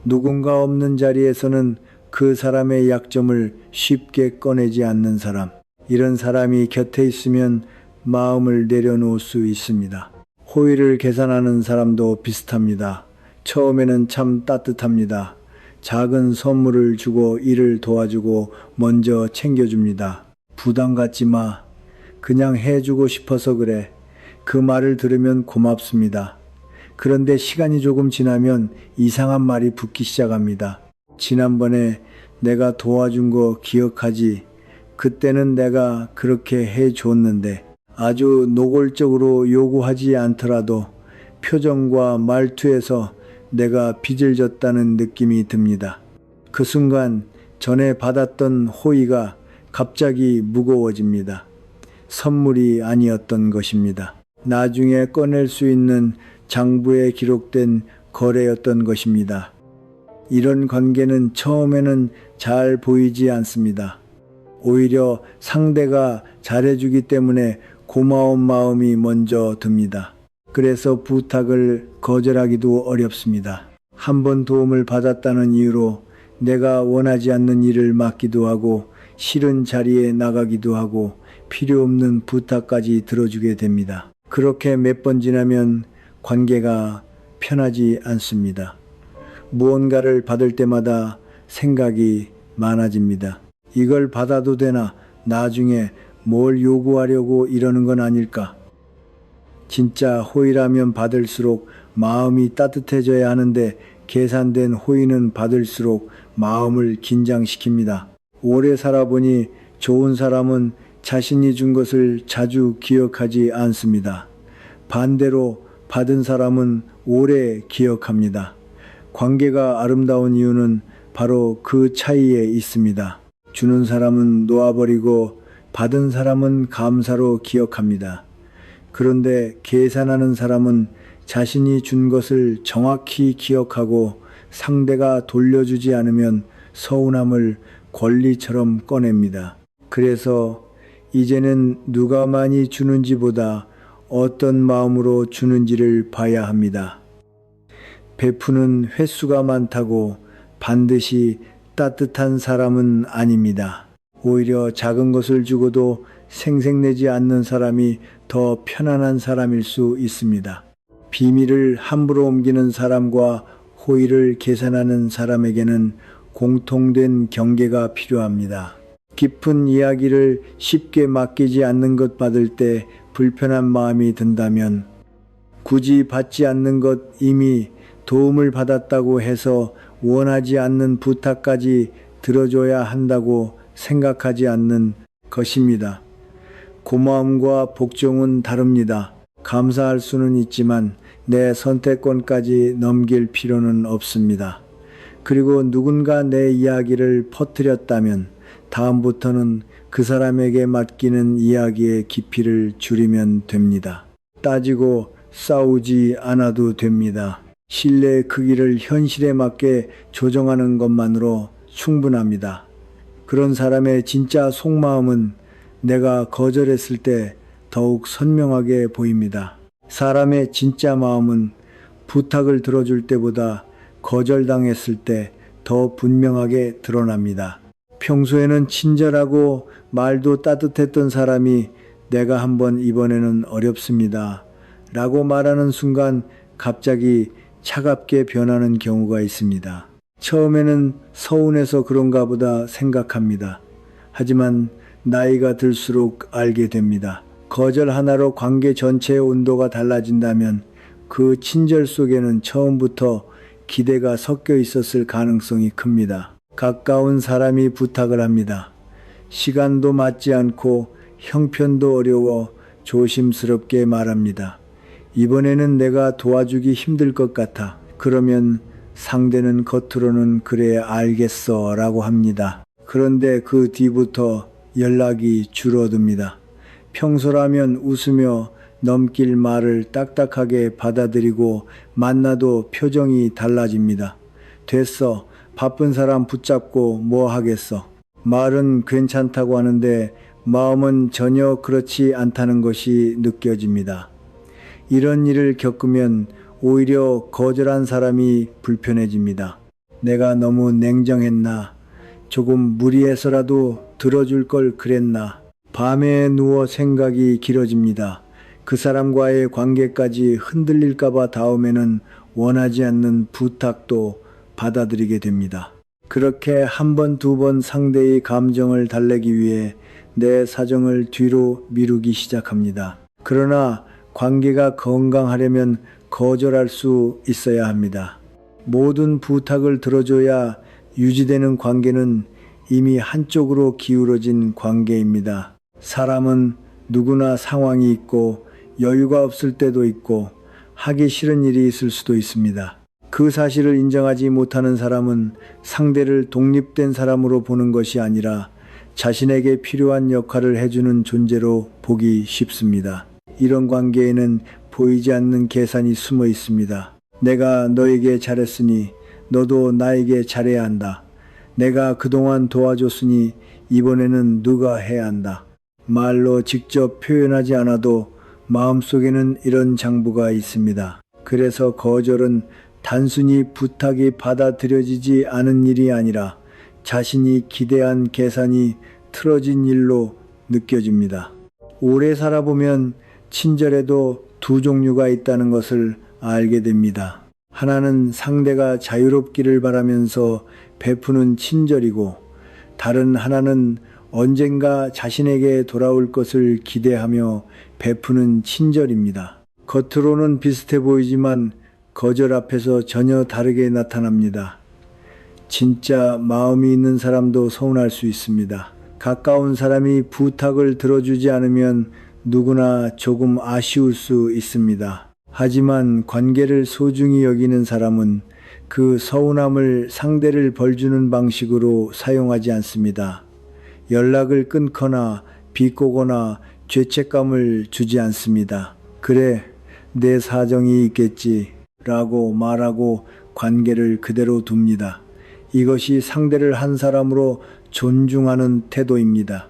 누군가 없는 자리에서는 그 사람의 약점을 쉽게 꺼내지 않는 사람, 이런 사람이 곁에 있으면 마음을 내려놓을 수 있습니다. 호의를 계산하는 사람도 비슷합니다. 처음에는 참 따뜻합니다. 작은 선물을 주고 일을 도와주고 먼저 챙겨줍니다. 부담 갖지 마. 그냥 해주고 싶어서 그래. 그 말을 들으면 고맙습니다. 그런데 시간이 조금 지나면 이상한 말이 붙기 시작합니다. 지난번에 내가 도와준 거 기억하지? 그때는 내가 그렇게 해줬는데. 아주 노골적으로 요구하지 않더라도 표정과 말투에서 내가 빚을 졌다는 느낌이 듭니다. 그 순간 전에 받았던 호의가 갑자기 무거워집니다. 선물이 아니었던 것입니다. 나중에 꺼낼 수 있는 장부에 기록된 거래였던 것입니다. 이런 관계는 처음에는 잘 보이지 않습니다. 오히려 상대가 잘해주기 때문에 고마운 마음이 먼저 듭니다. 그래서 부탁을 거절하기도 어렵습니다. 한번 도움을 받았다는 이유로 내가 원하지 않는 일을 맡기도 하고 싫은 자리에 나가기도 하고 필요 없는 부탁까지 들어주게 됩니다. 그렇게 몇 번 지나면 관계가 편하지 않습니다. 무언가를 받을 때마다 생각이 많아집니다. 이걸 받아도 되나? 나중에 뭘 요구하려고 이러는 건 아닐까? 진짜 호의라면 받을수록 마음이 따뜻해져야 하는데 계산된 호의는 받을수록 마음을 긴장시킵니다. 오래 살아보니 좋은 사람은 자신이 준 것을 자주 기억하지 않습니다. 반대로 받은 사람은 오래 기억합니다. 관계가 아름다운 이유는 바로 그 차이에 있습니다. 주는 사람은 놓아버리고 받은 사람은 감사로 기억합니다. 그런데 계산하는 사람은 자신이 준 것을 정확히 기억하고 상대가 돌려주지 않으면 서운함을 권리처럼 꺼냅니다. 그래서 이제는 누가 많이 주는지보다 어떤 마음으로 주는지를 봐야 합니다. 베푸는 횟수가 많다고 반드시 따뜻한 사람은 아닙니다. 오히려 작은 것을 주고도 생색내지 않는 사람이 더 편안한 사람일 수 있습니다. 비밀을 함부로 옮기는 사람과 호의를 계산하는 사람에게는 공통된 경계가 필요합니다. 깊은 이야기를 쉽게 맡기지 않는 것 받을 때 불편한 마음이 든다면 굳이 받지 않는 것 이미 도움을 받았다고 해서 원하지 않는 부탁까지 들어줘야 한다고 생각하지 않는 것입니다. 고마움과 복종은 다릅니다. 감사할 수는 있지만 내 선택권까지 넘길 필요는 없습니다. 그리고 누군가 내 이야기를 퍼뜨렸다면 다음부터는 그 사람에게 맡기는 이야기의 깊이를 줄이면 됩니다. 따지고 싸우지 않아도 됩니다. 신뢰의 크기를 현실에 맞게 조정하는 것만으로 충분합니다. 그런 사람의 진짜 속마음은 내가 거절했을 때 더욱 선명하게 보입니다. 사람의 진짜 마음은 부탁을 들어줄 때보다 거절당했을 때 더 분명하게 드러납니다. 평소에는 친절하고 말도 따뜻했던 사람이 내가 한번 이번에는 어렵습니다 라고 말하는 순간 갑자기 차갑게 변하는 경우가 있습니다. 처음에는 서운해서 그런가 보다 생각합니다. 하지만 나이가 들수록 알게 됩니다. 거절 하나로 관계 전체의 온도가 달라진다면 그 친절 속에는 처음부터 기대가 섞여 있었을 가능성이 큽니다. 가까운 사람이 부탁을 합니다. 시간도 맞지 않고 형편도 어려워 조심스럽게 말합니다. 이번에는 내가 도와주기 힘들 것 같아. 그러면 상대는 겉으로는 그래 알겠어 라고 합니다. 그런데 그 뒤부터 연락이 줄어듭니다. 평소라면 웃으며 넘길 말을 딱딱하게 받아들이고 만나도 표정이 달라집니다. 됐어. 바쁜 사람 붙잡고 뭐 하겠어. 말은 괜찮다고 하는데 마음은 전혀 그렇지 않다는 것이 느껴집니다. 이런 일을 겪으면 오히려 거절한 사람이 불편해집니다. 내가 너무 냉정했나? 조금 무리해서라도 들어줄 걸 그랬나? 밤에 누워 생각이 길어집니다. 그 사람과의 관계까지 흔들릴까봐 다음에는 원하지 않는 부탁도 받아들이게 됩니다. 그렇게 한 번, 두 번 상대의 감정을 달래기 위해 내 사정을 뒤로 미루기 시작합니다. 그러나 관계가 건강하려면 거절할 수 있어야 합니다. 모든 부탁을 들어줘야 유지되는 관계는 이미 한쪽으로 기울어진 관계입니다. 사람은 누구나 상황이 있고 여유가 없을 때도 있고 하기 싫은 일이 있을 수도 있습니다. 그 사실을 인정하지 못하는 사람은 상대를 독립된 사람으로 보는 것이 아니라 자신에게 필요한 역할을 해주는 존재로 보기 쉽습니다. 이런 관계에는 보이지 않는 계산이 숨어 있습니다. 내가 너에게 잘했으니 너도 나에게 잘해야 한다. 내가 그동안 도와줬으니 이번에는 누가 해야 한다. 말로 직접 표현하지 않아도 마음속에는 이런 장부가 있습니다. 그래서 거절은 단순히 부탁이 받아들여지지 않은 일이 아니라 자신이 기대한 계산이 틀어진 일로 느껴집니다. 오래 살아보면 친절에도 두 종류가 있다는 것을 알게 됩니다. 하나는 상대가 자유롭기를 바라면서 베푸는 친절이고 다른 하나는 언젠가 자신에게 돌아올 것을 기대하며 베푸는 친절입니다. 겉으로는 비슷해 보이지만 거절 앞에서 전혀 다르게 나타납니다. 진짜 마음이 있는 사람도 서운할 수 있습니다. 가까운 사람이 부탁을 들어주지 않으면 누구나 조금 아쉬울 수 있습니다. 하지만 관계를 소중히 여기는 사람은 그 서운함을 상대를 벌주는 방식으로 사용하지 않습니다. 연락을 끊거나 비꼬거나 죄책감을 주지 않습니다. 그래, 내 사정이 있겠지 라고 말하고 관계를 그대로 둡니다. 이것이 상대를 한 사람으로 존중하는 태도입니다.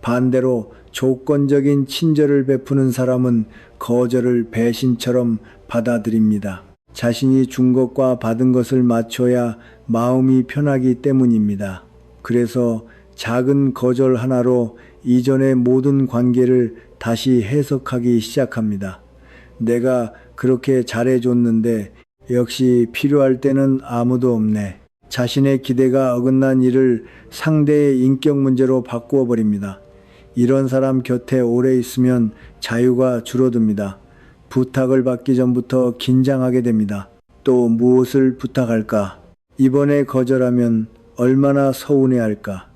반대로 조건적인 친절을 베푸는 사람은 거절을 배신처럼 받아들입니다. 자신이 준 것과 받은 것을 맞춰야 마음이 편하기 때문입니다. 그래서 작은 거절 하나로 이전의 모든 관계를 다시 해석하기 시작합니다. 내가 그렇게 잘해줬는데 역시 필요할 때는 아무도 없네. 자신의 기대가 어긋난 일을 상대의 인격 문제로 바꾸어 버립니다. 이런 사람 곁에 오래 있으면 자유가 줄어듭니다. 부탁을 받기 전부터 긴장하게 됩니다. 또 무엇을 부탁할까? 이번에 거절하면 얼마나 서운해할까?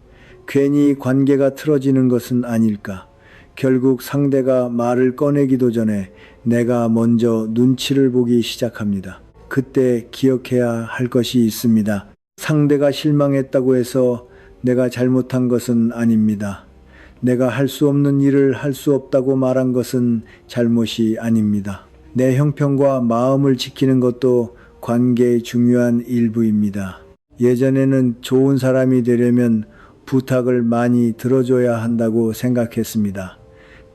괜히 관계가 틀어지는 것은 아닐까? 결국 상대가 말을 꺼내기도 전에 내가 먼저 눈치를 보기 시작합니다. 그때 기억해야 할 것이 있습니다. 상대가 실망했다고 해서 내가 잘못한 것은 아닙니다. 내가 할 수 없는 일을 할 수 없다고 말한 것은 잘못이 아닙니다. 내 형편과 마음을 지키는 것도 관계의 중요한 일부입니다. 예전에는 좋은 사람이 되려면 부탁을 많이 들어줘야 한다고 생각했습니다.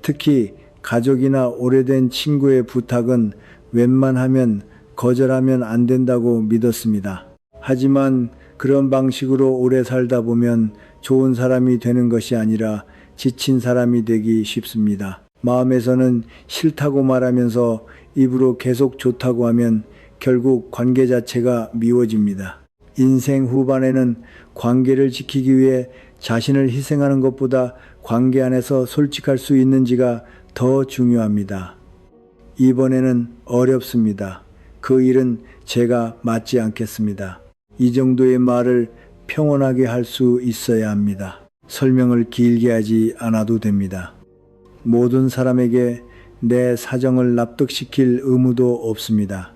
특히 가족이나 오래된 친구의 부탁은 웬만하면 거절하면 안 된다고 믿었습니다. 하지만 그런 방식으로 오래 살다 보면 좋은 사람이 되는 것이 아니라 지친 사람이 되기 쉽습니다. 마음에서는 싫다고 말하면서 입으로 계속 좋다고 하면 결국 관계 자체가 미워집니다. 인생 후반에는 관계를 지키기 위해 자신을 희생하는 것보다 관계 안에서 솔직할 수 있는지가 더 중요합니다. 이번에는 어렵습니다. 그 일은 제가 맡지 않겠습니다. 이 정도의 말을 평온하게 할 수 있어야 합니다. 설명을 길게 하지 않아도 됩니다. 모든 사람에게 내 사정을 납득시킬 의무도 없습니다.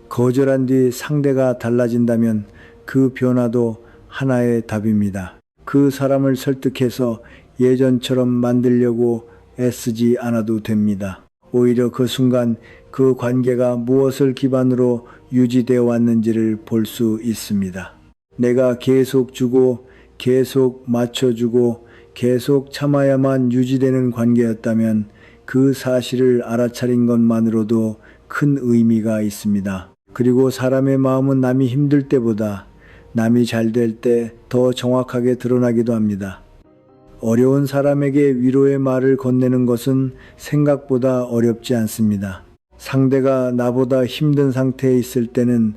거절한 뒤 상대가 달라진다면 그 변화도 하나의 답입니다. 그 사람을 설득해서 예전처럼 만들려고 애쓰지 않아도 됩니다. 오히려 그 순간 그 관계가 무엇을 기반으로 유지되어 왔는지를 볼 수 있습니다. 내가 계속 주고 계속 맞춰주고 계속 참아야만 유지되는 관계였다면 그 사실을 알아차린 것만으로도 큰 의미가 있습니다. 그리고 사람의 마음은 남이 힘들 때보다 남이 잘 될 때 더 정확하게 드러나기도 합니다. 어려운 사람에게 위로의 말을 건네는 것은 생각보다 어렵지 않습니다. 상대가 나보다 힘든 상태에 있을 때는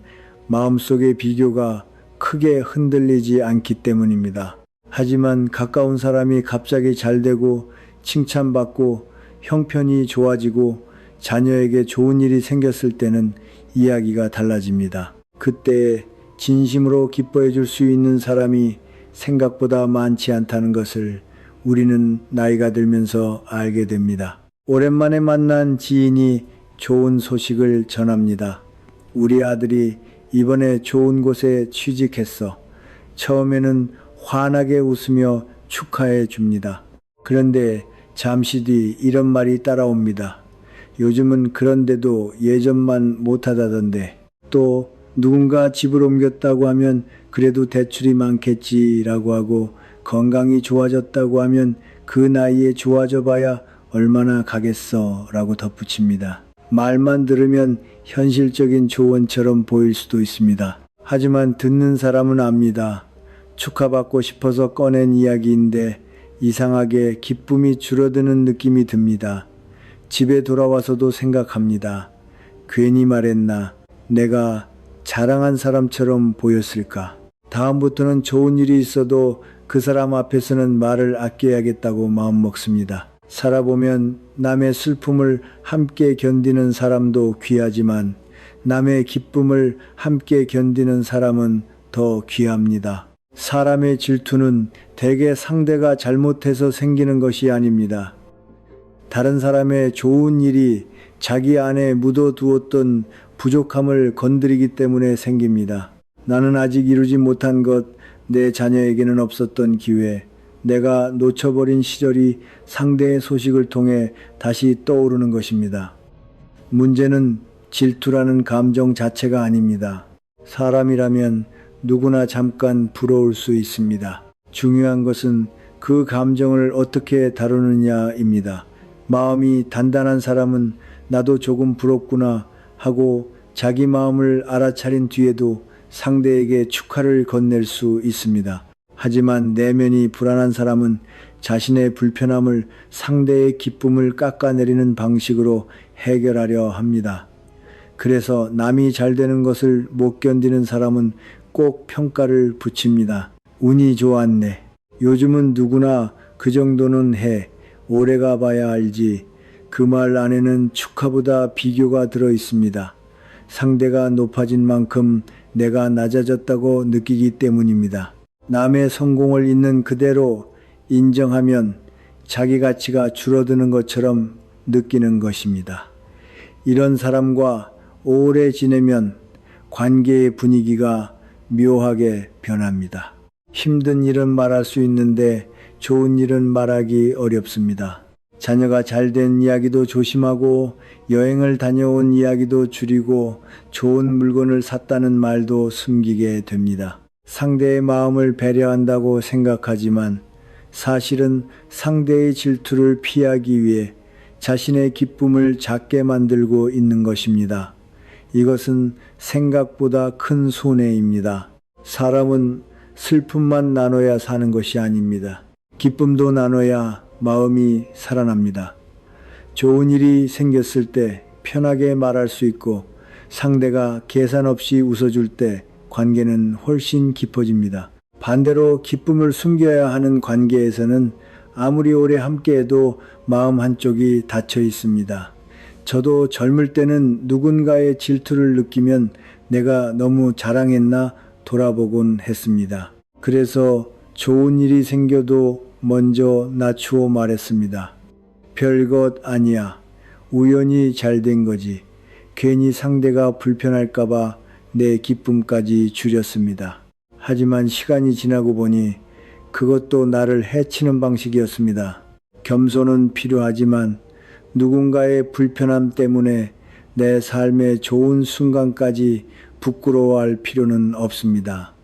마음속의 비교가 크게 흔들리지 않기 때문입니다. 하지만 가까운 사람이 갑자기 잘 되고 칭찬받고 형편이 좋아지고 자녀에게 좋은 일이 생겼을 때는 이야기가 달라집니다. 그때 진심으로 기뻐해 줄 수 있는 사람이 생각보다 많지 않다는 것을 우리는 나이가 들면서 알게 됩니다. 오랜만에 만난 지인이 좋은 소식을 전합니다. 우리 아들이 이번에 좋은 곳에 취직했어. 처음에는 환하게 웃으며 축하해 줍니다. 그런데 잠시 뒤 이런 말이 따라옵니다. 요즘은 그런데도 예전만 못하다던데. 또 누군가 집을 옮겼다고 하면 그래도 대출이 많겠지라고 하고 건강이 좋아졌다고 하면 그 나이에 좋아져 봐야 얼마나 가겠어 라고 덧붙입니다. 말만 들으면 현실적인 조언처럼 보일 수도 있습니다. 하지만 듣는 사람은 압니다. 축하받고 싶어서 꺼낸 이야기인데 이상하게 기쁨이 줄어드는 느낌이 듭니다. 집에 돌아와서도 생각합니다. 괜히 말했나? 내가 자랑한 사람처럼 보였을까? 다음부터는 좋은 일이 있어도 그 사람 앞에서는 말을 아껴야겠다고 마음먹습니다. 살아보면 남의 슬픔을 함께 견디는 사람도 귀하지만 남의 기쁨을 함께 견디는 사람은 더 귀합니다. 사람의 질투는 대개 상대가 잘못해서 생기는 것이 아닙니다. 다른 사람의 좋은 일이 자기 안에 묻어두었던 부족함을 건드리기 때문에 생깁니다. 나는 아직 이루지 못한 것, 내 자녀에게는 없었던 기회, 내가 놓쳐버린 시절이 상대의 소식을 통해 다시 떠오르는 것입니다. 문제는 질투라는 감정 자체가 아닙니다. 사람이라면 누구나 잠깐 부러울 수 있습니다. 중요한 것은 그 감정을 어떻게 다루느냐입니다. 마음이 단단한 사람은 나도 조금 부럽구나 하고 자기 마음을 알아차린 뒤에도 상대에게 축하를 건넬 수 있습니다. 하지만 내면이 불안한 사람은 자신의 불편함을 상대의 기쁨을 깎아내리는 방식으로 해결하려 합니다. 그래서 남이 잘 되는 것을 못 견디는 사람은 꼭 평가를 붙입니다. 운이 좋았네. 요즘은 누구나 그 정도는 해. 오래 가봐야 알지. 그 말 안에는 축하보다 비교가 들어 있습니다. 상대가 높아진 만큼 내가 낮아졌다고 느끼기 때문입니다. 남의 성공을 있는 그대로 인정하면 자기 가치가 줄어드는 것처럼 느끼는 것입니다. 이런 사람과 오래 지내면 관계의 분위기가 묘하게 변합니다. 힘든 일은 말할 수 있는데 좋은 일은 말하기 어렵습니다. 자녀가 잘된 이야기도 조심하고 여행을 다녀온 이야기도 줄이고 좋은 물건을 샀다는 말도 숨기게 됩니다. 상대의 마음을 배려한다고 생각하지만 사실은 상대의 질투를 피하기 위해 자신의 기쁨을 작게 만들고 있는 것입니다. 이것은 생각보다 큰 손해입니다. 사람은 슬픔만 나눠야 사는 것이 아닙니다. 기쁨도 나눠야 마음이 살아납니다. 좋은 일이 생겼을 때 편하게 말할 수 있고 상대가 계산 없이 웃어줄 때 관계는 훨씬 깊어집니다. 반대로 기쁨을 숨겨야 하는 관계에서는 아무리 오래 함께해도 마음 한쪽이 닫혀 있습니다. 저도 젊을 때는 누군가의 질투를 느끼면 내가 너무 자랑했나 돌아보곤 했습니다. 그래서 좋은 일이 생겨도 먼저 낮추어 말했습니다. 별것 아니야. 우연히 잘 된 거지. 괜히 상대가 불편할까봐 내 기쁨까지 줄였습니다. 하지만 시간이 지나고 보니 그것도 나를 해치는 방식이었습니다. 겸손은 필요하지만 누군가의 불편함 때문에 내 삶의 좋은 순간까지 부끄러워할 필요는 없습니다.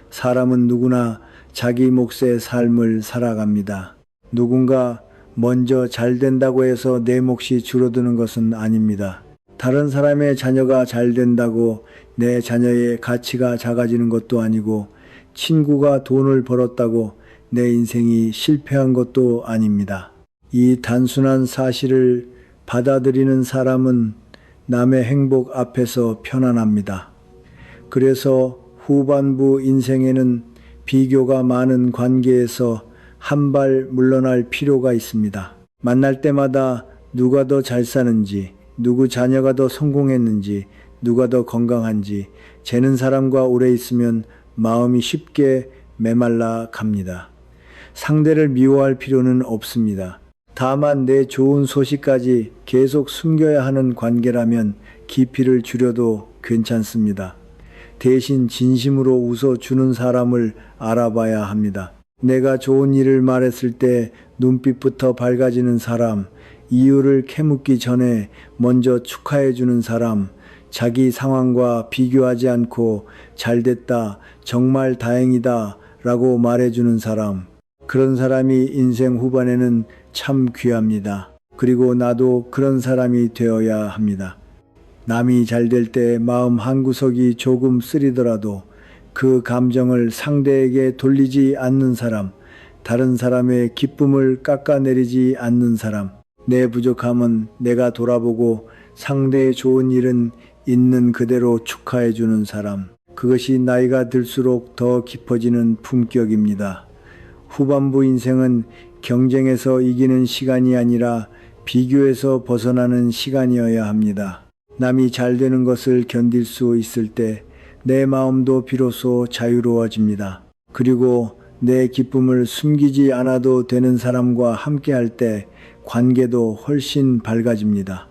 사람은 누구나 자기 몫의 삶을 살아갑니다. 누군가 먼저 잘 된다고 해서 내 몫이 줄어드는 것은 아닙니다. 다른 사람의 자녀가 잘 된다고 내 자녀의 가치가 작아지는 것도 아니고 친구가 돈을 벌었다고 내 인생이 실패한 것도 아닙니다. 이 단순한 사실을 받아들이는 사람은 남의 행복 앞에서 편안합니다. 그래서 후반부 인생에는 비교가 많은 관계에서 한 발 물러날 필요가 있습니다. 만날 때마다 누가 더 잘 사는지, 누구 자녀가 더 성공했는지, 누가 더 건강한지 재는 사람과 오래 있으면 마음이 쉽게 메말라 갑니다. 상대를 미워할 필요는 없습니다. 다만 내 좋은 소식까지 계속 숨겨야 하는 관계라면 깊이를 줄여도 괜찮습니다. 대신 진심으로 웃어주는 사람을 알아봐야 합니다. 내가 좋은 일을 말했을 때 눈빛부터 밝아지는 사람, 이유를 캐묻기 전에 먼저 축하해주는 사람, 자기 상황과 비교하지 않고 잘됐다, 정말 다행이다 라고 말해주는 사람, 그런 사람이 인생 후반에는 참 귀합니다. 그리고 나도 그런 사람이 되어야 합니다. 남이 잘 될 때 마음 한구석이 조금 쓰리더라도 그 감정을 상대에게 돌리지 않는 사람, 다른 사람의 기쁨을 깎아내리지 않는 사람, 내 부족함은 내가 돌아보고 상대의 좋은 일은 있는 그대로 축하해주는 사람, 그것이 나이가 들수록 더 깊어지는 품격입니다. 후반부 인생은 경쟁에서 이기는 시간이 아니라 비교에서 벗어나는 시간이어야 합니다. 남이 잘 되는 것을 견딜 수 있을 때 내 마음도 비로소 자유로워집니다. 그리고 내 기쁨을 숨기지 않아도 되는 사람과 함께할 때 관계도 훨씬 밝아집니다.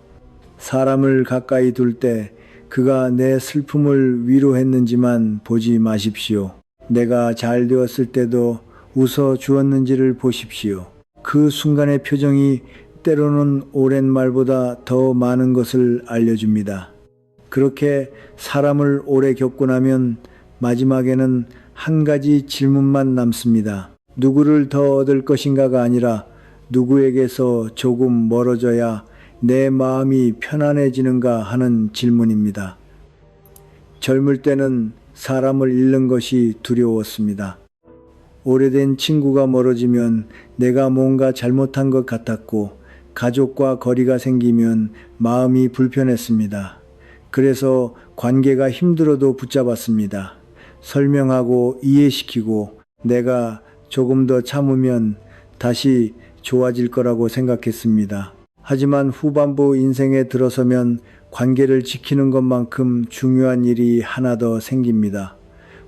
사람을 가까이 둘 때 그가 내 슬픔을 위로했는지만 보지 마십시오. 내가 잘 되었을 때도 웃어 주었는지를 보십시오. 그 순간의 표정이 때로는 오랜 말보다 더 많은 것을 알려줍니다. 그렇게 사람을 오래 겪고 나면 마지막에는 한 가지 질문만 남습니다. 누구를 더 얻을 것인가가 아니라 누구에게서 조금 멀어져야 내 마음이 편안해지는가 하는 질문입니다. 젊을 때는 사람을 잃는 것이 두려웠습니다. 오래된 친구가 멀어지면 내가 뭔가 잘못한 것 같았고 가족과 거리가 생기면 마음이 불편했습니다. 그래서 관계가 힘들어도 붙잡았습니다. 설명하고 이해시키고 내가 조금 더 참으면 다시 좋아질 거라고 생각했습니다. 하지만 후반부 인생에 들어서면 관계를 지키는 것만큼 중요한 일이 하나 더 생깁니다.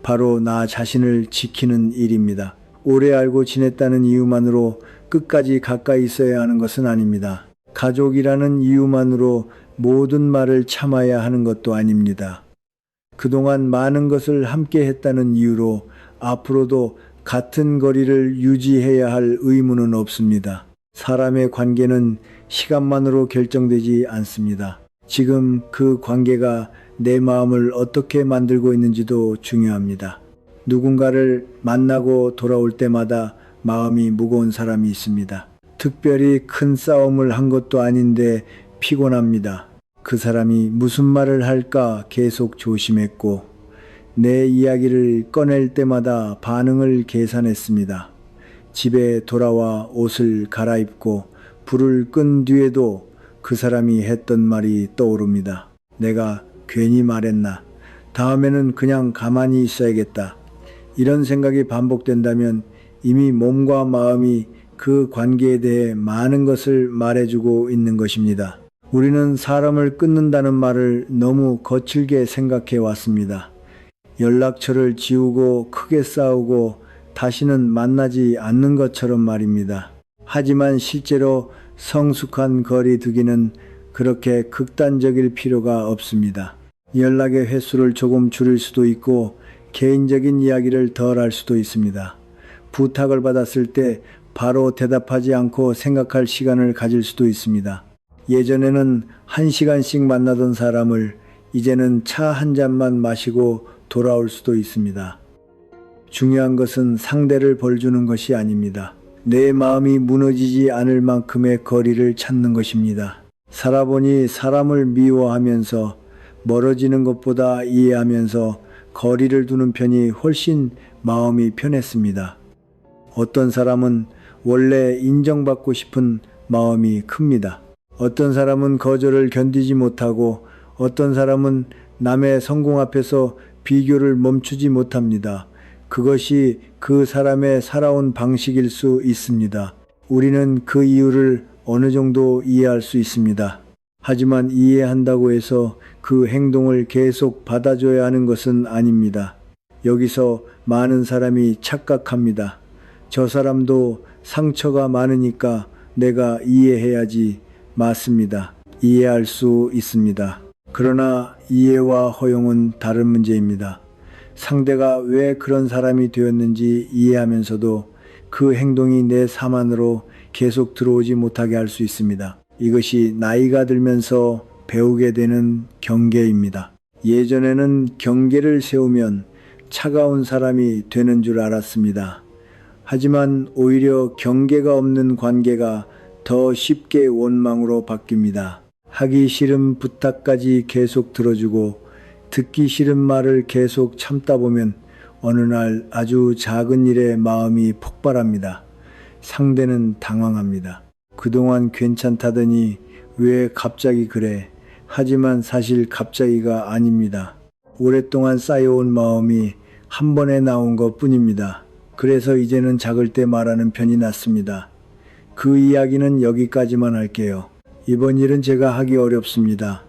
바로 나 자신을 지키는 일입니다. 오래 알고 지냈다는 이유만으로 끝까지 가까이 있어야 하는 것은 아닙니다. 가족이라는 이유만으로 모든 말을 참아야 하는 것도 아닙니다. 그동안 많은 것을 함께 했다는 이유로 앞으로도 같은 거리를 유지해야 할 의무는 없습니다. 사람의 관계는 시간만으로 결정되지 않습니다. 지금 그 관계가 내 마음을 어떻게 만들고 있는지도 중요합니다. 누군가를 만나고 돌아올 때마다 마음이 무거운 사람이 있습니다. 특별히 큰 싸움을 한 것도 아닌데 피곤합니다. 그 사람이 무슨 말을 할까 계속 조심했고 내 이야기를 꺼낼 때마다 반응을 계산했습니다. 집에 돌아와 옷을 갈아입고 불을 끈 뒤에도 그 사람이 했던 말이 떠오릅니다. 내가 괜히 말했나? 다음에는 그냥 가만히 있어야겠다. 이런 생각이 반복된다면 이미 몸과 마음이 그 관계에 대해 많은 것을 말해주고 있는 것입니다. 우리는 사람을 끊는다는 말을 너무 거칠게 생각해 왔습니다. 연락처를 지우고 크게 싸우고 다시는 만나지 않는 것처럼 말입니다. 하지만 실제로 성숙한 거리 두기는 그렇게 극단적일 필요가 없습니다. 연락의 횟수를 조금 줄일 수도 있고 개인적인 이야기를 덜 할 수도 있습니다. 부탁을 받았을 때 바로 대답하지 않고 생각할 시간을 가질 수도 있습니다. 예전에는 1시간씩 만나던 사람을 이제는 차 한 잔만 마시고 돌아올 수도 있습니다. 중요한 것은 상대를 벌주는 것이 아닙니다. 내 마음이 무너지지 않을 만큼의 거리를 찾는 것입니다. 살아보니 사람을 미워하면서 멀어지는 것보다 이해하면서 거리를 두는 편이 훨씬 마음이 편했습니다. 어떤 사람은 원래 인정받고 싶은 마음이 큽니다. 어떤 사람은 거절을 견디지 못하고 어떤 사람은 남의 성공 앞에서 비교를 멈추지 못합니다. 그것이 그 사람의 살아온 방식일 수 있습니다. 우리는 그 이유를 어느 정도 이해할 수 있습니다. 하지만 이해한다고 해서 그 행동을 계속 받아줘야 하는 것은 아닙니다. 여기서 많은 사람이 착각합니다. 저 사람도 상처가 많으니까 내가 이해해야지. 맞습니다. 이해할 수 있습니다. 그러나 이해와 허용은 다른 문제입니다. 상대가 왜 그런 사람이 되었는지 이해하면서도 그 행동이 내 삶 안으로 계속 들어오지 못하게 할 수 있습니다. 이것이 나이가 들면서 배우게 되는 경계입니다. 예전에는 경계를 세우면 차가운 사람이 되는 줄 알았습니다. 하지만 오히려 경계가 없는 관계가 더 쉽게 원망으로 바뀝니다. 하기 싫은 부탁까지 계속 들어주고 듣기 싫은 말을 계속 참다 보면 어느 날 아주 작은 일에 마음이 폭발합니다. 상대는 당황합니다. 그동안 괜찮다더니 왜 갑자기 그래? 하지만 사실 갑자기가 아닙니다. 오랫동안 쌓여온 마음이 한 번에 나온 것 뿐입니다. 그래서 이제는 작을 때 말하는 편이 낫습니다. 그 이야기는 여기까지만 할게요. 이번 일은 제가 하기 어렵습니다.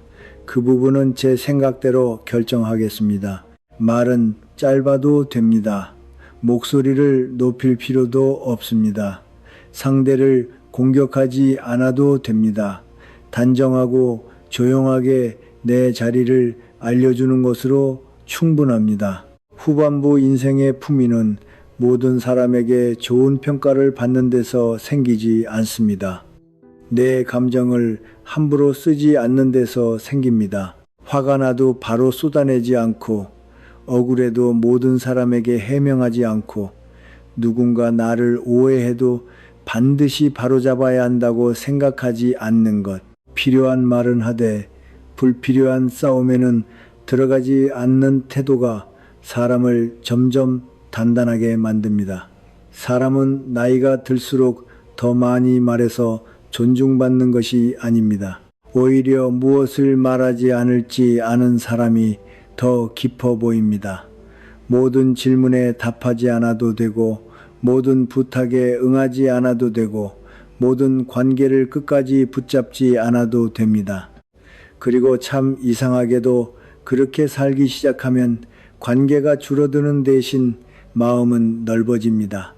그 부분은 제 생각대로 결정하겠습니다. 말은 짧아도 됩니다. 목소리를 높일 필요도 없습니다. 상대를 공격하지 않아도 됩니다. 단정하고 조용하게 내 자리를 알려주는 것으로 충분합니다. 후반부 인생의 품위는 모든 사람에게 좋은 평가를 받는 데서 생기지 않습니다. 내 감정을 함부로 쓰지 않는 데서 생깁니다. 화가 나도 바로 쏟아내지 않고 억울해도 모든 사람에게 해명하지 않고 누군가 나를 오해해도 반드시 바로잡아야 한다고 생각하지 않는 것. 필요한 말은 하되 불필요한 싸움에는 들어가지 않는 태도가 사람을 점점 단단하게 만듭니다. 사람은 나이가 들수록 더 많이 말해서 존중받는 것이 아닙니다. 오히려 무엇을 말하지 않을지 아는 사람이 더 깊어 보입니다. 모든 질문에 답하지 않아도 되고 모든 부탁에 응하지 않아도 되고 모든 관계를 끝까지 붙잡지 않아도 됩니다. 그리고 참 이상하게도 그렇게 살기 시작하면 관계가 줄어드는 대신 마음은 넓어집니다.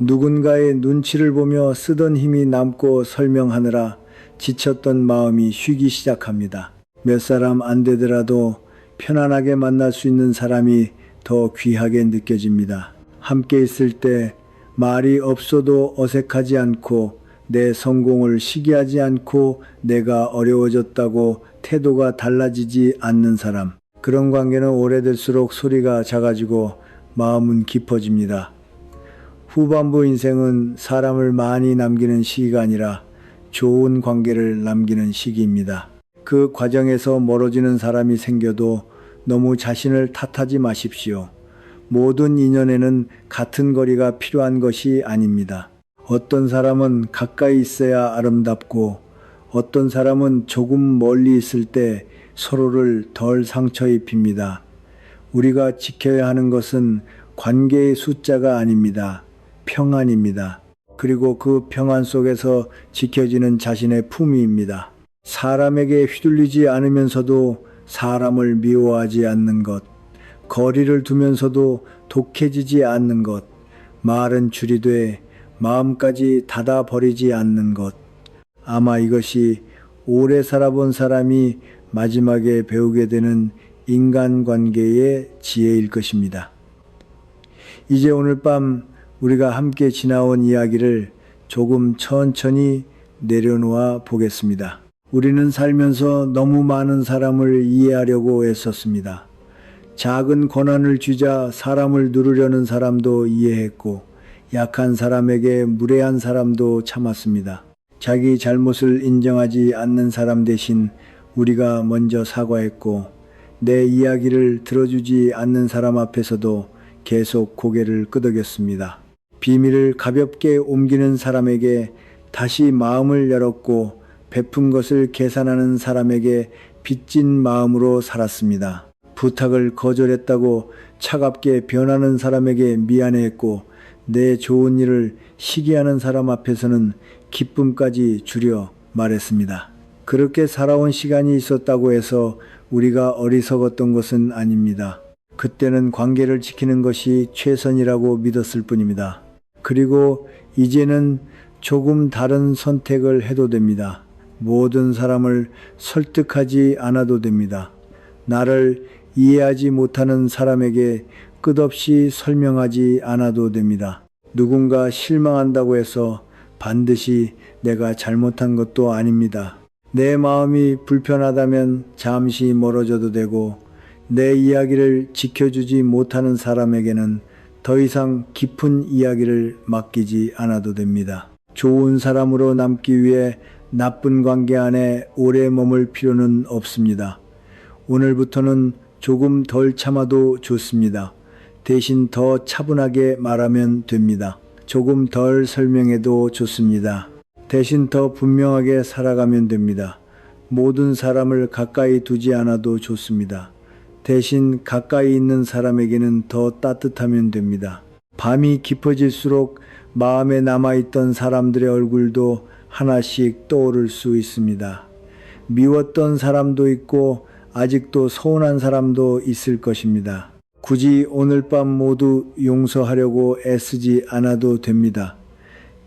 누군가의 눈치를 보며 쓰던 힘이 남고 설명하느라 지쳤던 마음이 쉬기 시작합니다. 몇 사람 안 되더라도 편안하게 만날 수 있는 사람이 더 귀하게 느껴집니다. 함께 있을 때 말이 없어도 어색하지 않고 내 성공을 시기하지 않고 내가 어려워졌다고 태도가 달라지지 않는 사람. 그런 관계는 오래될수록 소리가 작아지고 마음은 깊어집니다. 후반부 인생은 사람을 많이 남기는 시기가 아니라 좋은 관계를 남기는 시기입니다. 그 과정에서 멀어지는 사람이 생겨도 너무 자신을 탓하지 마십시오. 모든 인연에는 같은 거리가 필요한 것이 아닙니다. 어떤 사람은 가까이 있어야 아름답고 어떤 사람은 조금 멀리 있을 때 서로를 덜 상처 입힙니다. 우리가 지켜야 하는 것은 관계의 숫자가 아닙니다. 평안입니다. 그리고 그 평안 속에서 지켜지는 자신의 품위입니다. 사람에게 휘둘리지 않으면서도 사람을 미워하지 않는 것, 거리를 두면서도 독해지지 않는 것, 말은 줄이되 마음까지 닫아버리지 않는 것. 아마 이것이 오래 살아본 사람이 마지막에 배우게 되는 인간관계의 지혜일 것입니다. 이제 오늘 밤 우리가 함께 지나온 이야기를 조금 천천히 내려놓아 보겠습니다. 우리는 살면서 너무 많은 사람을 이해하려고 애썼습니다. 작은 권한을 주자 사람을 누르려는 사람도 이해했고 약한 사람에게 무례한 사람도 참았습니다. 자기 잘못을 인정하지 않는 사람 대신 우리가 먼저 사과했고 내 이야기를 들어주지 않는 사람 앞에서도 계속 고개를 끄덕였습니다. 비밀을 가볍게 옮기는 사람에게 다시 마음을 열었고 베푼 것을 계산하는 사람에게 빚진 마음으로 살았습니다. 부탁을 거절했다고 차갑게 변하는 사람에게 미안해했고 내 좋은 일을 시기하는 사람 앞에서는 기쁨까지 줄여 말했습니다. 그렇게 살아온 시간이 있었다고 해서 우리가 어리석었던 것은 아닙니다. 그때는 관계를 지키는 것이 최선이라고 믿었을 뿐입니다. 그리고 이제는 조금 다른 선택을 해도 됩니다. 모든 사람을 설득하지 않아도 됩니다. 나를 이해하지 못하는 사람에게 끝없이 설명하지 않아도 됩니다. 누군가 실망한다고 해서 반드시 내가 잘못한 것도 아닙니다. 내 마음이 불편하다면 잠시 멀어져도 되고 내 이야기를 지켜주지 못하는 사람에게는 더 이상 깊은 이야기를 맡기지 않아도 됩니다. 좋은 사람으로 남기 위해 나쁜 관계 안에 오래 머물 필요는 없습니다. 오늘부터는 조금 덜 참아도 좋습니다. 대신 더 차분하게 말하면 됩니다. 조금 덜 설명해도 좋습니다. 대신 더 분명하게 살아가면 됩니다. 모든 사람을 가까이 두지 않아도 좋습니다. 대신 가까이 있는 사람에게는 더 따뜻하면 됩니다. 밤이 깊어질수록 마음에 남아있던 사람들의 얼굴도 하나씩 떠오를 수 있습니다. 미웠던 사람도 있고 아직도 서운한 사람도 있을 것입니다. 굳이 오늘 밤 모두 용서하려고 애쓰지 않아도 됩니다.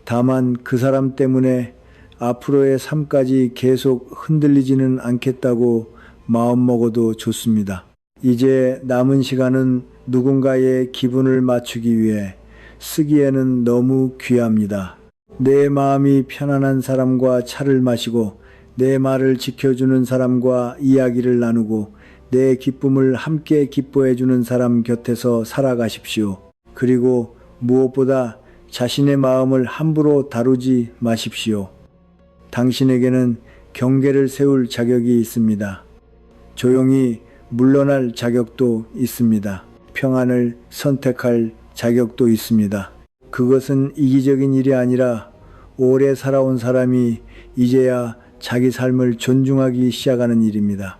다만 그 사람 때문에 앞으로의 삶까지 계속 흔들리지는 않겠다고 마음먹어도 좋습니다. 이제 남은 시간은 누군가의 기분을 맞추기 위해 쓰기에는 너무 귀합니다. 내 마음이 편안한 사람과 차를 마시고 내 말을 지켜주는 사람과 이야기를 나누고 내 기쁨을 함께 기뻐해주는 사람 곁에서 살아가십시오. 그리고 무엇보다 자신의 마음을 함부로 다루지 마십시오. 당신에게는 경계를 세울 자격이 있습니다. 조용히 물러날 자격도 있습니다. 평안을 선택할 자격도 있습니다. 그것은 이기적인 일이 아니라 오래 살아온 사람이 이제야 자기 삶을 존중하기 시작하는 일입니다.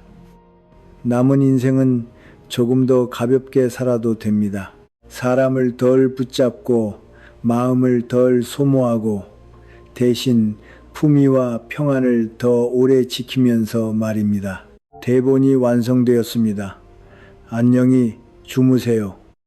남은 인생은 조금 더 가볍게 살아도 됩니다. 사람을 덜 붙잡고 마음을 덜 소모하고 대신 품위와 평안을 더 오래 지키면서 말입니다. 대본이 완성되었습니다. 안녕히 주무세요.